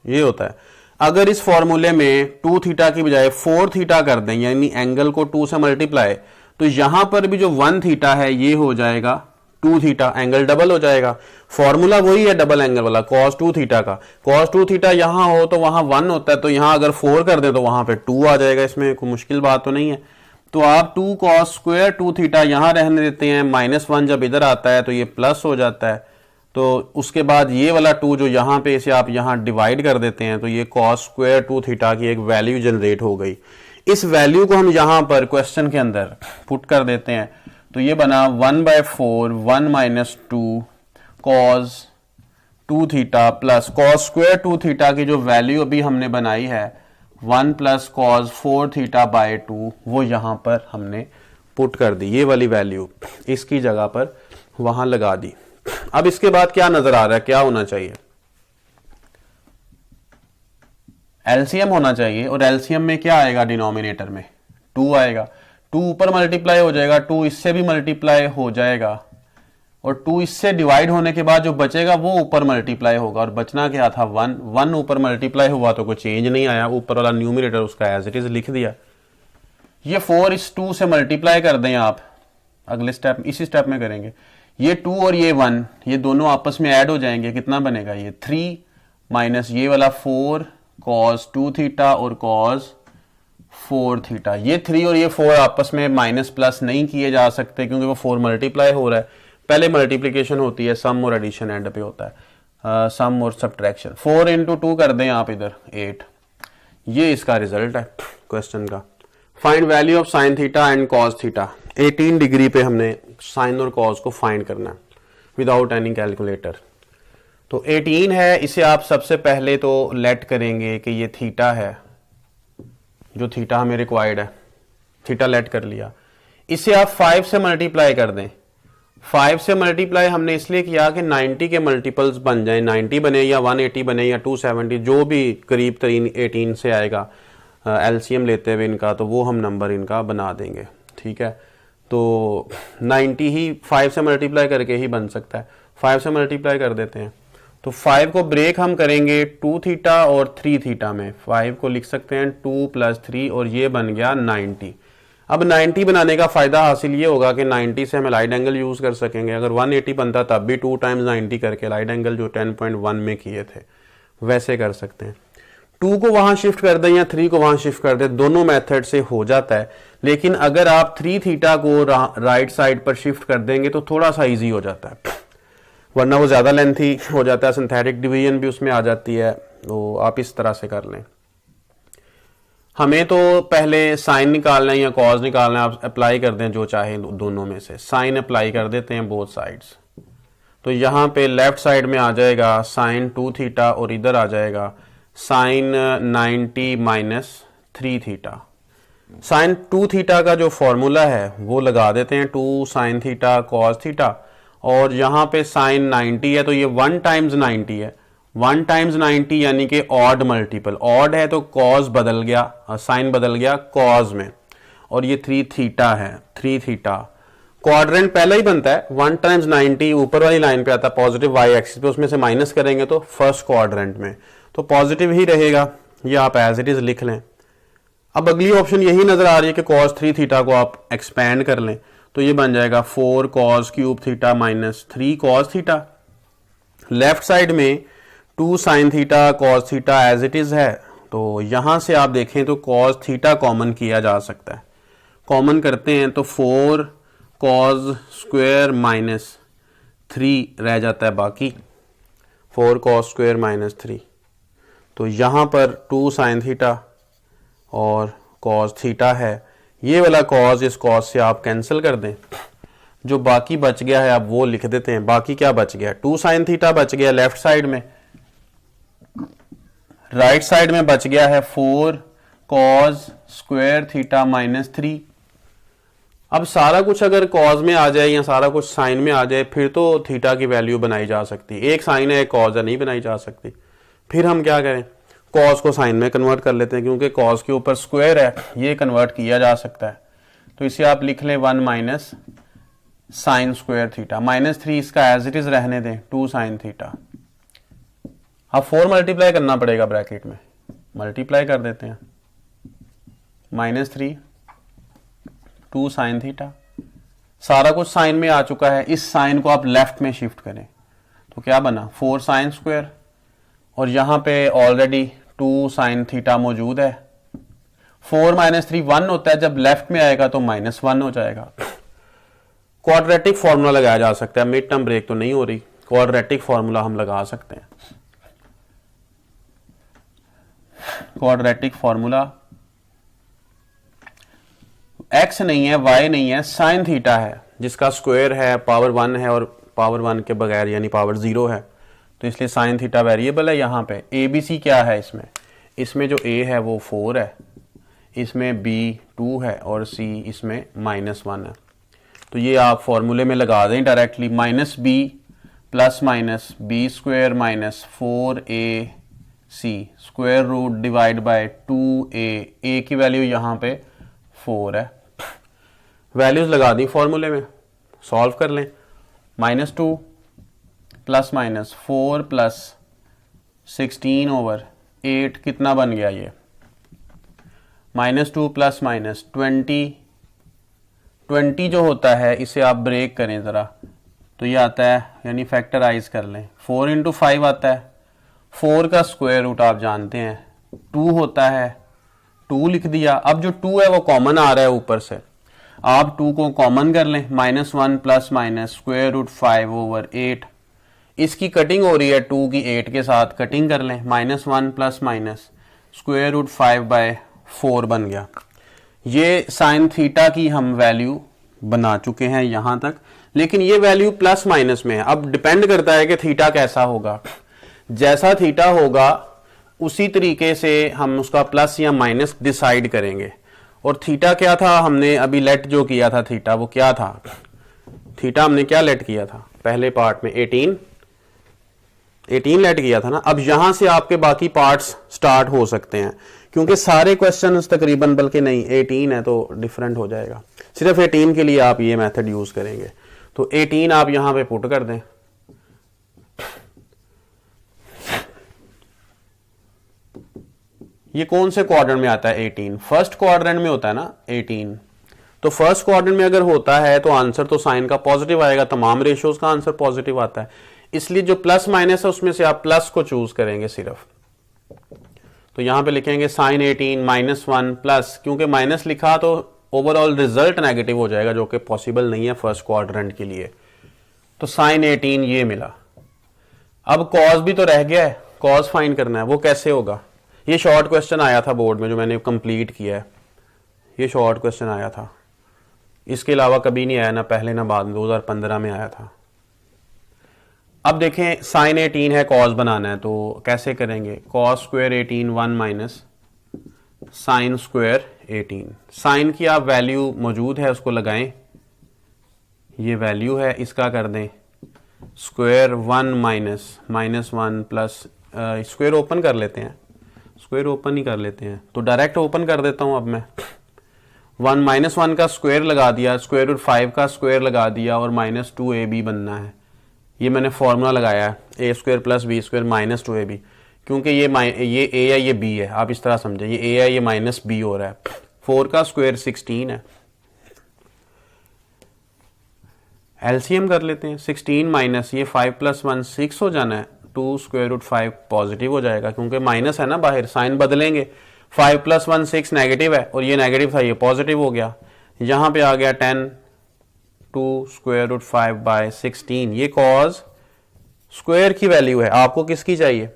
ये होता है। अगर इस फॉर्मूले में 2 थीटा की बजाय 4 थीटा कर दें, यानी एंगल को 2 से मल्टीप्लाई, तो यहां पर भी जो 1 थीटा है ये हो जाएगा 2 थीटा, एंगल डबल हो जाएगा। फॉर्मूला वही है डबल एंगल वाला, cos 2 थीटा का। cos 2 थीटा यहां हो तो वहां 1 होता है, तो यहां अगर 4 कर दे तो वहां पे 2 आ जाएगा। इसमें कोई मुश्किल बात तो नहीं है। तो आप 2 cos स्क्वायर 2 थीटा यहां रहने देते हैं, -1 जब इधर आता है तो ये प्लस हो जाता है। तो उसके बाद ये वाला 2 जो यहाँ पे इसे आप यहाँ डिवाइड कर देते हैं, तो ये cos स्क्वायर 2 थीटा की एक वैल्यू जनरेट हो गई। इस वैल्यू को हम यहाँ पर क्वेश्चन के अंदर पुट कर देते हैं, तो ये बना 1/4 1 - 2 cos 2 theta plus cos square 2 theta की जो वैल्यू अभी हमने बनाई है 1 + cos 4 थीटा बाय 2, वो यहाँ पर हमने पुट कर दी। ये वाली वैल्यू इसकी जगह पर वहां लगा दी। अब इसके बाद क्या नजर आ रहा है, क्या होना चाहिए, एलसीएम होना चाहिए। और एलसीएम में क्या आएगा, डिनोमिनेटर में 2 आएगा। 2 ऊपर मल्टीप्लाई हो जाएगा, 2 इससे भी मल्टीप्लाई हो जाएगा, और 2 इससे डिवाइड होने के बाद जो बचेगा वो ऊपर मल्टीप्लाई होगा। और बचना क्या था, 1 ऊपर मल्टीप्लाई हुआ तो कोई चेंज नहीं आया, ऊपर वाला न्यूमिनेटर उसका एज इट इज लिख दिया। ये 4 इस 2 से मल्टीप्लाई कर दें आप, अगले स्टेप इसी स्टेप में करेंगे। ये 2 और ये 1 ये दोनों आपस में ऐड हो जाएंगे, कितना बनेगा, ये 3 माइनस ये वाला 4 cos 2 थीटा और cos 4 थीटा। ये 3 और ये 4 आपस में माइनस प्लस नहीं किए जा सकते क्योंकि वो 4 मल्टीप्लाई हो रहा है। पहले मल्टीप्लिकेशन होती है, सम और एडिशन एंड पे होता है, सम और सब्ट्रैक्शन। 4 × 2 कर दें आप इधर 8, ये इसका रिजल्ट है क्वेश्चन का। Find value of sine theta and cos theta. 18 degree पे हमने साइन और कॉस को फाइंड करना है विदाउट एनी कैलकुलेटर। तो 18 है, इसे आप सबसे पहले तो लेट करेंगे कि ये थीटा है, जो थीटा हमें रिक्वायर्ड है, थीटा लेट कर लिया। इसे आप 5 से मल्टीप्लाई कर दें। 5 से मल्टीप्लाई हमने इसलिए किया कि 90 के मल्टीपल्स बन जाएं, 90 बने या 180 बने या 270, जो भी करीब तरीन 18 से आएगा एलसीएम लेते हुए इनका, तो वो हम नंबर इनका बना देंगे, ठीक है। तो 90 ही 5 से मल्टीप्लाई करके ही बन सकता है। 5 से मल्टीप्लाई कर देते हैं, तो 5 को ब्रेक हम करेंगे 2 थीटा और 3 थीटा में। 5 को लिख सकते हैं 2 + 3 और ये बन गया 90। अब 90 बनाने का फायदा हासिल ये होगा कि 90 से हम लाइट एंगल यूज कर सकेंगे। अगर 180 बनता तब भी 2 × 90 करके लाइट एंगल जो 10.1 में किए थे वैसे कर सकते हैं। 2 को वहां शिफ्ट कर दें या 3 को वहां शिफ्ट कर दें, दोनों मेथड से हो जाता है। लेकिन अगर आप 3 थीटा को राइट साइड पर शिफ्ट कर देंगे तो थोड़ा सा इजी हो जाता है, वरना वो ज़्यादा लेंथी हो जाता है, सिंथेटिक डिवीजन भी उसमें आ जाती है। तो आप इस तरह से कर लें। हमें तो पहले साइन निकालना है या कॉज निकालना है, आप अप्लाई कर दें जो चाहे दोनों में से। साइन अप्लाई कर देते हैं बोथ साइड्स, तो यहाँ पे लेफ्ट साइड में आ जाएगा साइन 2 थीटा और इधर आ जाएगा साइन 90 - 3 थीटा। साइन 2 थीटा का जो फॉर्मूला है वो लगा देते हैं, 2 sin थीटा कॉस थीटा, और यहाँ पे साइन 90 है तो ये 1 × 90 है। 1 × 90 यानी कि ऑड मल्टीपल, ऑड है तो कॉस बदल गया, साइन बदल गया कॉस में, और ये 3 थीटा है, 3 थीटा। क्वाड्रेंट पहले ही बनता है, 1 × 90 ऊपर वाली लाइन पे आता है पॉजिटिव वाई एक्सिस पे, उसमें से माइनस करेंगे तो फर्स्ट क्वाड्रेंट में, तो पॉजिटिव ही रहेगा। ये आप एज इट इज लिख लें। अब अगली ऑप्शन यही नजर आ रही है कि cos 3 थीटा को आप एक्सपैंड कर लें, तो ये बन जाएगा 4 cos cube theta minus 3 cos theta. Left side में 2 sin theta cos theta as it is है, तो यहां से आप देखें तो cos थीटा कॉमन किया जा सकता है। कॉमन करते हैं तो 4 cos स्क्वायर माइनस 3 रह जाता है बाकी, 4 cos स्क्वायर माइनस 3। तो यहाँ पर 2 sin थीटा और cos थीटा है, ये वाला cos इस cos से आप कैंसिल कर दें, जो बाकी बच गया है आप वो लिख देते हैं। बाकी क्या बच गया, 2 sin थीटा बच गया लेफ्ट साइड में, राइट साइड में बच गया है 4 cos स्क्वायर थीटा माइनस 3। अब सारा कुछ अगर कॉज में आ जाए या सारा कुछ साइन में आ जाए फिर तो थीटा की वैल्यू बनाई जा सकती है। एक साइन है एक कॉज है, नहीं बनाई जा सकती। फिर हम क्या करें, कॉज को साइन में कन्वर्ट कर लेते हैं, क्योंकि कॉज के ऊपर स्क्वायर है, ये कन्वर्ट किया जा सकता है। तो इसे आप लिख लें 1 minus sine square theta minus 3, इसका एज इट इज रहने दें 2 साइन थीटा। अब 4 मल्टीप्लाई करना पड़ेगा, ब्रैकेट में मल्टीप्लाई कर देते हैं, माइनस 3 2 साइन थीटा। सारा कुछ साइन में आ चुका है, इस साइन को आप लेफ्ट में शिफ्ट करें तो क्या बना 4 साइन स्क्वायर, और यहां पे ऑलरेडी 2 साइन थीटा मौजूद है। 4 माइनस 3 1 होता है, जब लेफ्ट में आएगा तो -1 हो जाएगा। क्वाड्रेटिक फॉर्मूला लगाया जा सकता है, मिड टर्म ब्रेक तो नहीं हो रही, क्वाड्रेटिक फॉर्मूला हम लगा सकते हैं। क्वाड्रेटिक फॉर्मूला x नहीं है, y नहीं है, साइन थीटा है, जिसका स्क्वायर है पावर 1 है और पावर 1 के बगैर यानी पावर 0 है, तो इसलिए साइन थीटा वेरिएबल है। यहाँ पे ABC क्या है, इसमें जो A है वो 4 है, इसमें B 2 है और C इसमें -1 है। तो ये आप फॉर्मूले में लगा दें directly, -b plus minus b square minus 4ac square root divide by 2a। a की वैल्यू यहाँ पे 4 है। वैल्यूज लगा दी फॉर्मूले में, सॉल्व कर लें। -2 प्लस माइनस 4 प्लस 16 ओवर 8 कितना बन गया ये, -2 प्लस माइनस 20 जो होता है इसे आप ब्रेक करें ज़रा तो ये आता है, यानी फैक्टराइज कर लें, 4 इंटू 5 आता है। 4 का स्क्वायर रूट आप जानते हैं 2 होता है, 2 लिख दिया। अब जो 2 है वो कॉमन आ रहा है ऊपर से, आप 2 को कॉमन कर लें, -1 plus minus square root 5 over 8। इसकी कटिंग हो रही है 2 की 8 के साथ, कटिंग कर लें, -1 plus minus square root 5 by 4 बन गया। ये साइन थीटा की हम वैल्यू बना चुके हैं यहां तक, लेकिन ये वैल्यू प्लस माइनस में है। अब डिपेंड करता है कि थीटा कैसा होगा, जैसा थीटा होगा उसी तरीके से हम उसका प्लस या माइनस डिसाइड करेंगे। और थीटा क्या था, हमने अभी लेट जो किया था थीटा, वो क्या था, थीटा हमने क्या लेट किया था पहले पार्ट में, 18 लेट किया था ना। अब यहां से आपके बाकी पार्ट्स स्टार्ट हो सकते हैं, क्योंकि सारे क्वेश्चंस तकरीबन, बल्कि नहीं 18 है तो डिफरेंट हो जाएगा। सिर्फ 18 के लिए आप ये मेथड यूज करेंगे, तो 18 आप यहां पे पुट कर दें। ये कौन से क्वाड्रेंट में आता है 18, फर्स्ट क्वाड्रेंट में होता है ना 18। तो फर्स्ट क्वाड्रेंट में अगर होता है तो आंसर तो साइन का पॉजिटिव आएगा, तमाम रेशियोज का आंसर पॉजिटिव आता है। इसलिए जो प्लस माइनस है उसमें से आप प्लस को चूज करेंगे सिर्फ। तो यहां पे लिखेंगे साइन 18 -1 प्लस, क्योंकि माइनस लिखा तो ओवरऑल रिजल्ट नेगेटिव हो जाएगा, जो कि पॉसिबल नहीं है फर्स्ट क्वाड्रेंट के लिए। तो साइन 18 ये मिला। अब कॉस भी तो रह गया है, कॉस फाइंड करना है, वो कैसे होगा। ये शॉर्ट क्वेश्चन आया था बोर्ड में जो मैंने कंप्लीट किया है, ये शॉर्ट क्वेश्चन आया था, इसके अलावा कभी नहीं आया, ना पहले ना बाद में, 2015 में आया था। अब देखें साइन 18 है, कॉस बनाना है, तो कैसे करेंगे, cos square 18 1 minus sine square 18। Sine की आप वैल्यू मौजूद है उसको लगाएं, ये वैल्यू है, इसका कर दें square 1 minus -1 plus square open कर लेते हैं, स्क्वायर ओपन ही कर लेते हैं, तो डायरेक्ट ओपन कर देता हूं। अब मैं 1 -1 का स्क्वायर लगा दिया, स्क्वायर रूट 5 का स्क्वायर लगा दिया, और -2ab बनना है। ये मैंने फॉर्मूला लगाया है, a square plus B square -2ab, क्योंकि ये a है ये b है, आप इस तरह समझें, ये a है ये -b हो रहा है। 4 का स्क्वायर 16 है। एलसीएम कर लेते हैं, 16 माइनस ये 5 + 1 6 हो जाना है, 2 √ 5 पॉजिटिव हो जाएगा क्योंकि माइनस है ना बाहर, साइन बदलेंगे, 5 + 1 6 नेगेटिव है और ये नेगेटिव था ये पॉजिटिव हो गया, यहाँ पे आ गया 10 2 √ 5/16, ये कॉज स्क्वायर की वैल्यू है। आपको किसकी चाहिए?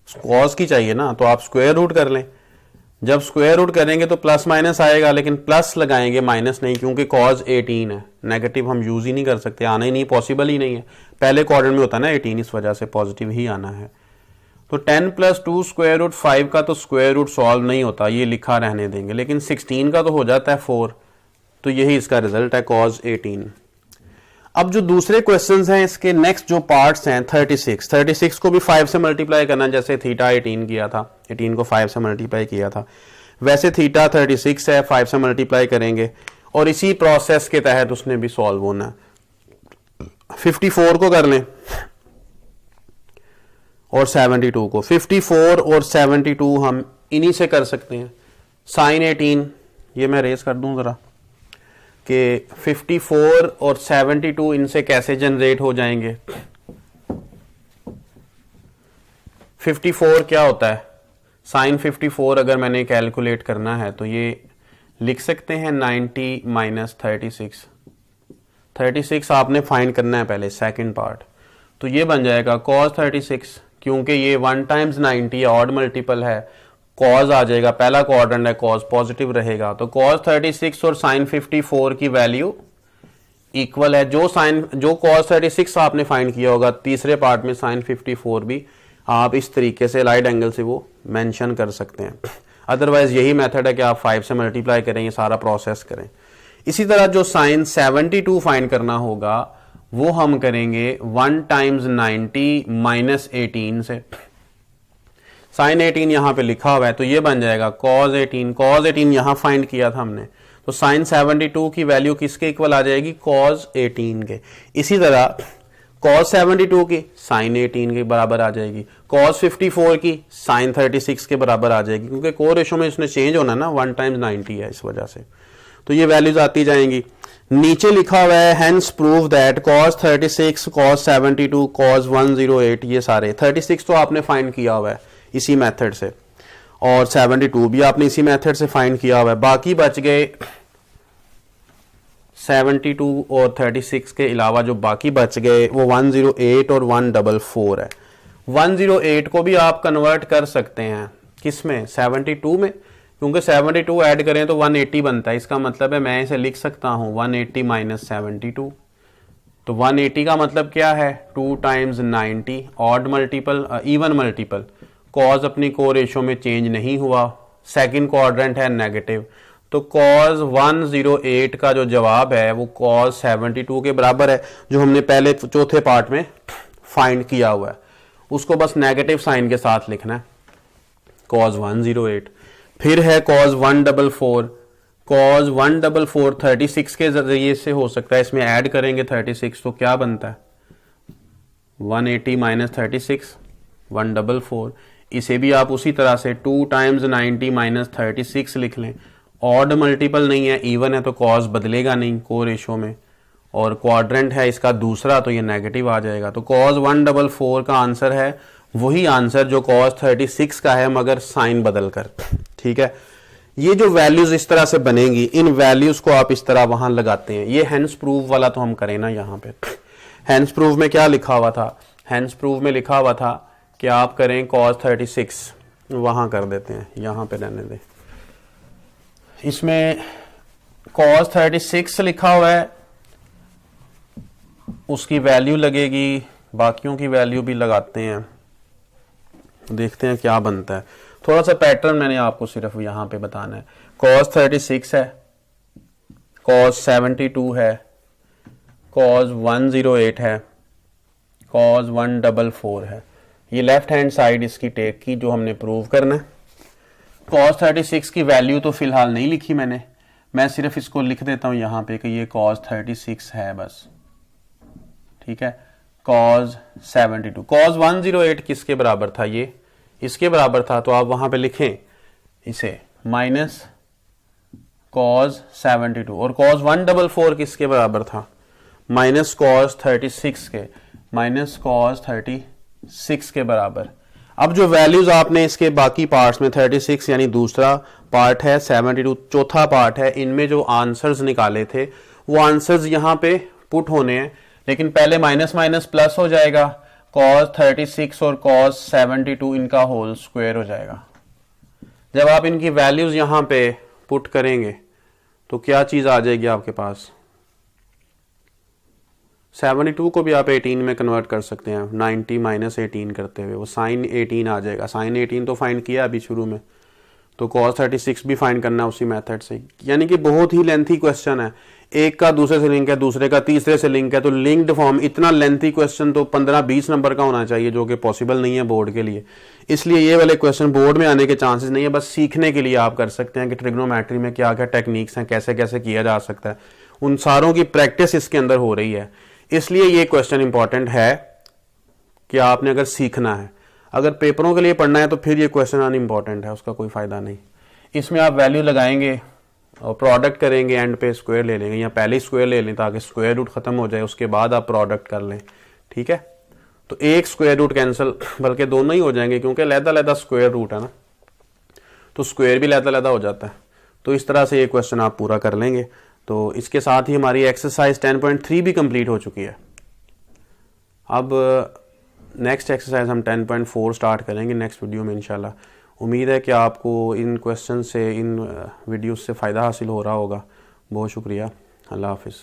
कॉज की चाहिए ना, तो आप स्क्वायर रूट कर लें। जब स्क्वायर रूट करेंगे तो प्लस माइनस आएगा, लेकिन प्लस लगाएंगे माइनस नहीं, क्योंकि कॉज 18 है, नेगेटिव हम यूज ही नहीं कर सकते, आना ही नहीं, पॉसिबल ही नहीं है। पहले क्वाड्रेंट में होता है ना 18, इस वजह से पॉजिटिव ही आना है। तो 10 + 2 √ 5 का तो स्क्वायर रूट सॉल्व नहीं होता, ये लिखा रहने देंगे, लेकिन 16 का तो हो जाता है 4, तो यही इसका रिजल्ट है कॉज 18। अब जो दूसरे क्वेश्चंस हैं इसके नेक्स्ट जो पार्ट्स हैं 36 को भी 5 से मल्टीप्लाई करना, जैसे थीटा 18 किया था, 18 को 5 से मल्टीप्लाई किया था, वैसे थीटा 36 है 5 से मल्टीप्लाई करेंगे और इसी प्रोसेस के तहत उसने भी सॉल्व होना है। 54 को कर लें और 72 को, 54 और 72 हम इन्हीं से कर सकते हैं। साइन 18 ये मैं रेस कर दूं जरा कि 54 और 72 इनसे कैसे जनरेट हो जाएंगे। 54 क्या होता है? साइन 54 अगर मैंने कैलकुलेट करना है तो ये लिख सकते हैं 90 - 36 आपने फाइंड करना है पहले, सेकंड पार्ट, तो ये बन जाएगा कॉस 36, क्योंकि ये 1 × 90 ऑड मल्टीपल है, कॉज आ जाएगा, पहला क्वाड्रेंट है, कॉज पॉजिटिव रहेगा, तो कॉस 36 और साइन 54 की वैल्यू इक्वल है। जो कॉस 36 आपने फाइंड किया होगा तीसरे पार्ट में, साइन 54 भी आप इस तरीके से लाइट एंगल से वो मेंशन कर सकते हैं। अदरवाइज यही मेथड है कि आप 5 से मल्टीप्लाई करें, ये सारा प्रोसेस करें। इसी तरह जो साइन 72 फाइंड करना होगा वो हम करेंगे 1 × 90 - 18 से। साइन 18 यहां पे लिखा हुआ है तो ये बन जाएगा कॉज 18 यहां फाइंड किया था हमने, तो साइन 72 की वैल्यू किसके इक्वल आ जाएगी? कॉज 18 के। इसी तरह कॉज 72 की साइन 18 के बराबर आ जाएगी, कॉज 54 की साइन 36 के बराबर आ जाएगी, क्योंकि को रेशो में इसने चेंज होना ना, 1 × 90 है, इस वजह से तो ये वैल्यूज आती जाएंगी। नीचे लिखा हुआ है hence prove that cause 36 cause 72 cause 108, ये सारे 36 तो आपने फाइंड किया हुआ है इसी मेथड से और 72 भी आपने इसी मेथड से फाइंड किया हुआ है। बाकी बच गए 72 और 36 के अलावा जो बाकी बच गए वो 108 और 144 है। 108 को भी आप कन्वर्ट कर सकते हैं किसमें? 72 में, क्योंकि 72 ऐड करें तो 180 बनता है। इसका मतलब है मैं इसे लिख सकता हूं 180 - 72, तो 180 का मतलब क्या है? 2 × 90 odd multiple even multiple, cause अपनी को रेशो में चेंज नहीं हुआ, सेकंड क्वाड्रेंट है नेगेटिव, तो कॉज 108 का जो जवाब है वो कॉज 72 के बराबर है, जो हमने पहले चौथे पार्ट में फाइंड किया हुआ है। उसको बस नेगेटिव साइन के साथ लिखना है, कॉज 108। फिर है कॉज 144, कॉज 144 36 के जरिए से हो सकता है, इसमें ऐड करेंगे 36 तो क्या बनता है? 180 - 36 144। इसे भी आप उसी तरह से 2 × 90 - 36 लिख लें। ऑड मल्टीपल नहीं है, इवन है, तो कॉज बदलेगा नहीं को रेशो में, और क्वाड्रेंट है इसका दूसरा, तो ये नेगेटिव आ जाएगा। तो कॉज 144 का आंसर है वही आंसर जो कॉज 36 का है, मगर साइन बदल कर। ठीक है, ये जो वैल्यूज इस तरह से बनेंगी, इन वैल्यूज को आप इस तरह वहां लगाते हैं। ये हेंस प्रूव वाला तो हम करें ना, यहाँ पे हेंस प्रूव में क्या लिखा हुआ था? हेंस प्रूव में लिखा हुआ था कि आप करें कॉज 36, वहां कर देते हैं, यहां पे रहने दें। इसमें कॉज 36 लिखा हुआ है, उसकी वैल्यू लगेगी, बाकियों की वैल्यू भी लगाते हैं, देखते हैं क्या बनता है। थोड़ा सा पैटर्न मैंने आपको सिर्फ यहां पे बताना है। कॉज 36 है, कॉज 72 है, कॉज 108 है, कॉज 144 है। ये लेफ्ट हैंड साइड इसकी टेक की जो हमने प्रूव करना है। कॉज 36 की वैल्यू तो फिलहाल नहीं लिखी मैंने, मैं सिर्फ इसको लिख देता हूं यहां पे कि ये कॉज 36 है बस। ठीक है, कॉज 72, कॉज 108 किसके बराबर था? ये इसके बराबर था, तो आप वहां पे लिखें इसे cos 72 और cos 144 किसके बराबर था, माइनस cos 36 के, माइनस cos 36 के बराबर। अब जो वैल्यूज आपने इसके बाकी पार्ट्स में 36 यानी दूसरा पार्ट है, 72 चौथा पार्ट है, इनमें जो आंसर्स निकाले थे वो आंसर्स यहाँ पे पुट होने हैं, लेकिन पहले माइनस माइनस प्लस हो जाएगा, cos 36 और cos 72 इनका होल स्क्वायर हो जाएगा। जब आप इनकी वैल्यूज यहाँ पे पुट करेंगे तो क्या चीज आ जाएगी आपके पास, 72 को भी आप 18 में कन्वर्ट कर सकते हैं, 90 माइनस 18 करते हुए वो साइन 18 आ जाएगा। साइन 18 तो फाइंड किया अभी शुरू में, तो cos 36 भी फाइंड करना है उसी मेथड से। यानी कि बहुत ही लेंथी क्वेश्चन है, एक का दूसरे से लिंक है, दूसरे का तीसरे से लिंक है, तो लिंक्ड फॉर्म इतना लेंथी क्वेश्चन तो 15-20 नंबर का होना चाहिए, जो कि पॉसिबल नहीं है बोर्ड के लिए। इसलिए ये वाले क्वेश्चन बोर्ड में आने के चांसेस नहीं है, बस सीखने के लिए आप कर सकते हैं कि ट्रिग्नोमेट्री में क्या क्या टेक्निक्स हैं, कैसे कैसे किया जा सकता है, उन सारों की प्रैक्टिस इसके अंदर हो रही है। इसलिए ये क्वेश्चन इंपॉर्टेंट है कि आपने अगर सीखना है, अगर पेपरों के लिए पढ़ना है तो फिर ये क्वेश्चन अनइम्पॉर्टेंट है, उसका कोई फायदा नहीं। इसमें आप वैल्यू लगाएंगे और प्रोडक्ट करेंगे, एंड पे स्क्वायर ले लेंगे या पहले ही स्क्वायर ले लें ताकि स्क्वायर रूट खत्म हो जाए, उसके बाद आप प्रोडक्ट कर लें, ठीक है। तो एक स्क्वायर रूट कैंसिल, बल्कि दोनों ही हो जाएंगे क्योंकि लहदा स्क्वायर रूट है ना, तो स्क्वायर भी लहदा हो जाता है। तो इस तरह से ये क्वेश्चन आप पूरा कर लेंगे। तो इसके साथ ही हमारी एक्सरसाइज 10.3 भी कंप्लीट हो चुकी है। अब नेक्स्ट एक्सरसाइज हम 10.4 स्टार्ट करेंगे नेक्स्ट वीडियो में इंशाल्लाह। उम्मीद है कि आपको इन क्वेश्चन से, इन वीडियो से फ़ायदा हासिल हो रहा होगा। बहुत शुक्रिया, अल्लाह हाफिज़।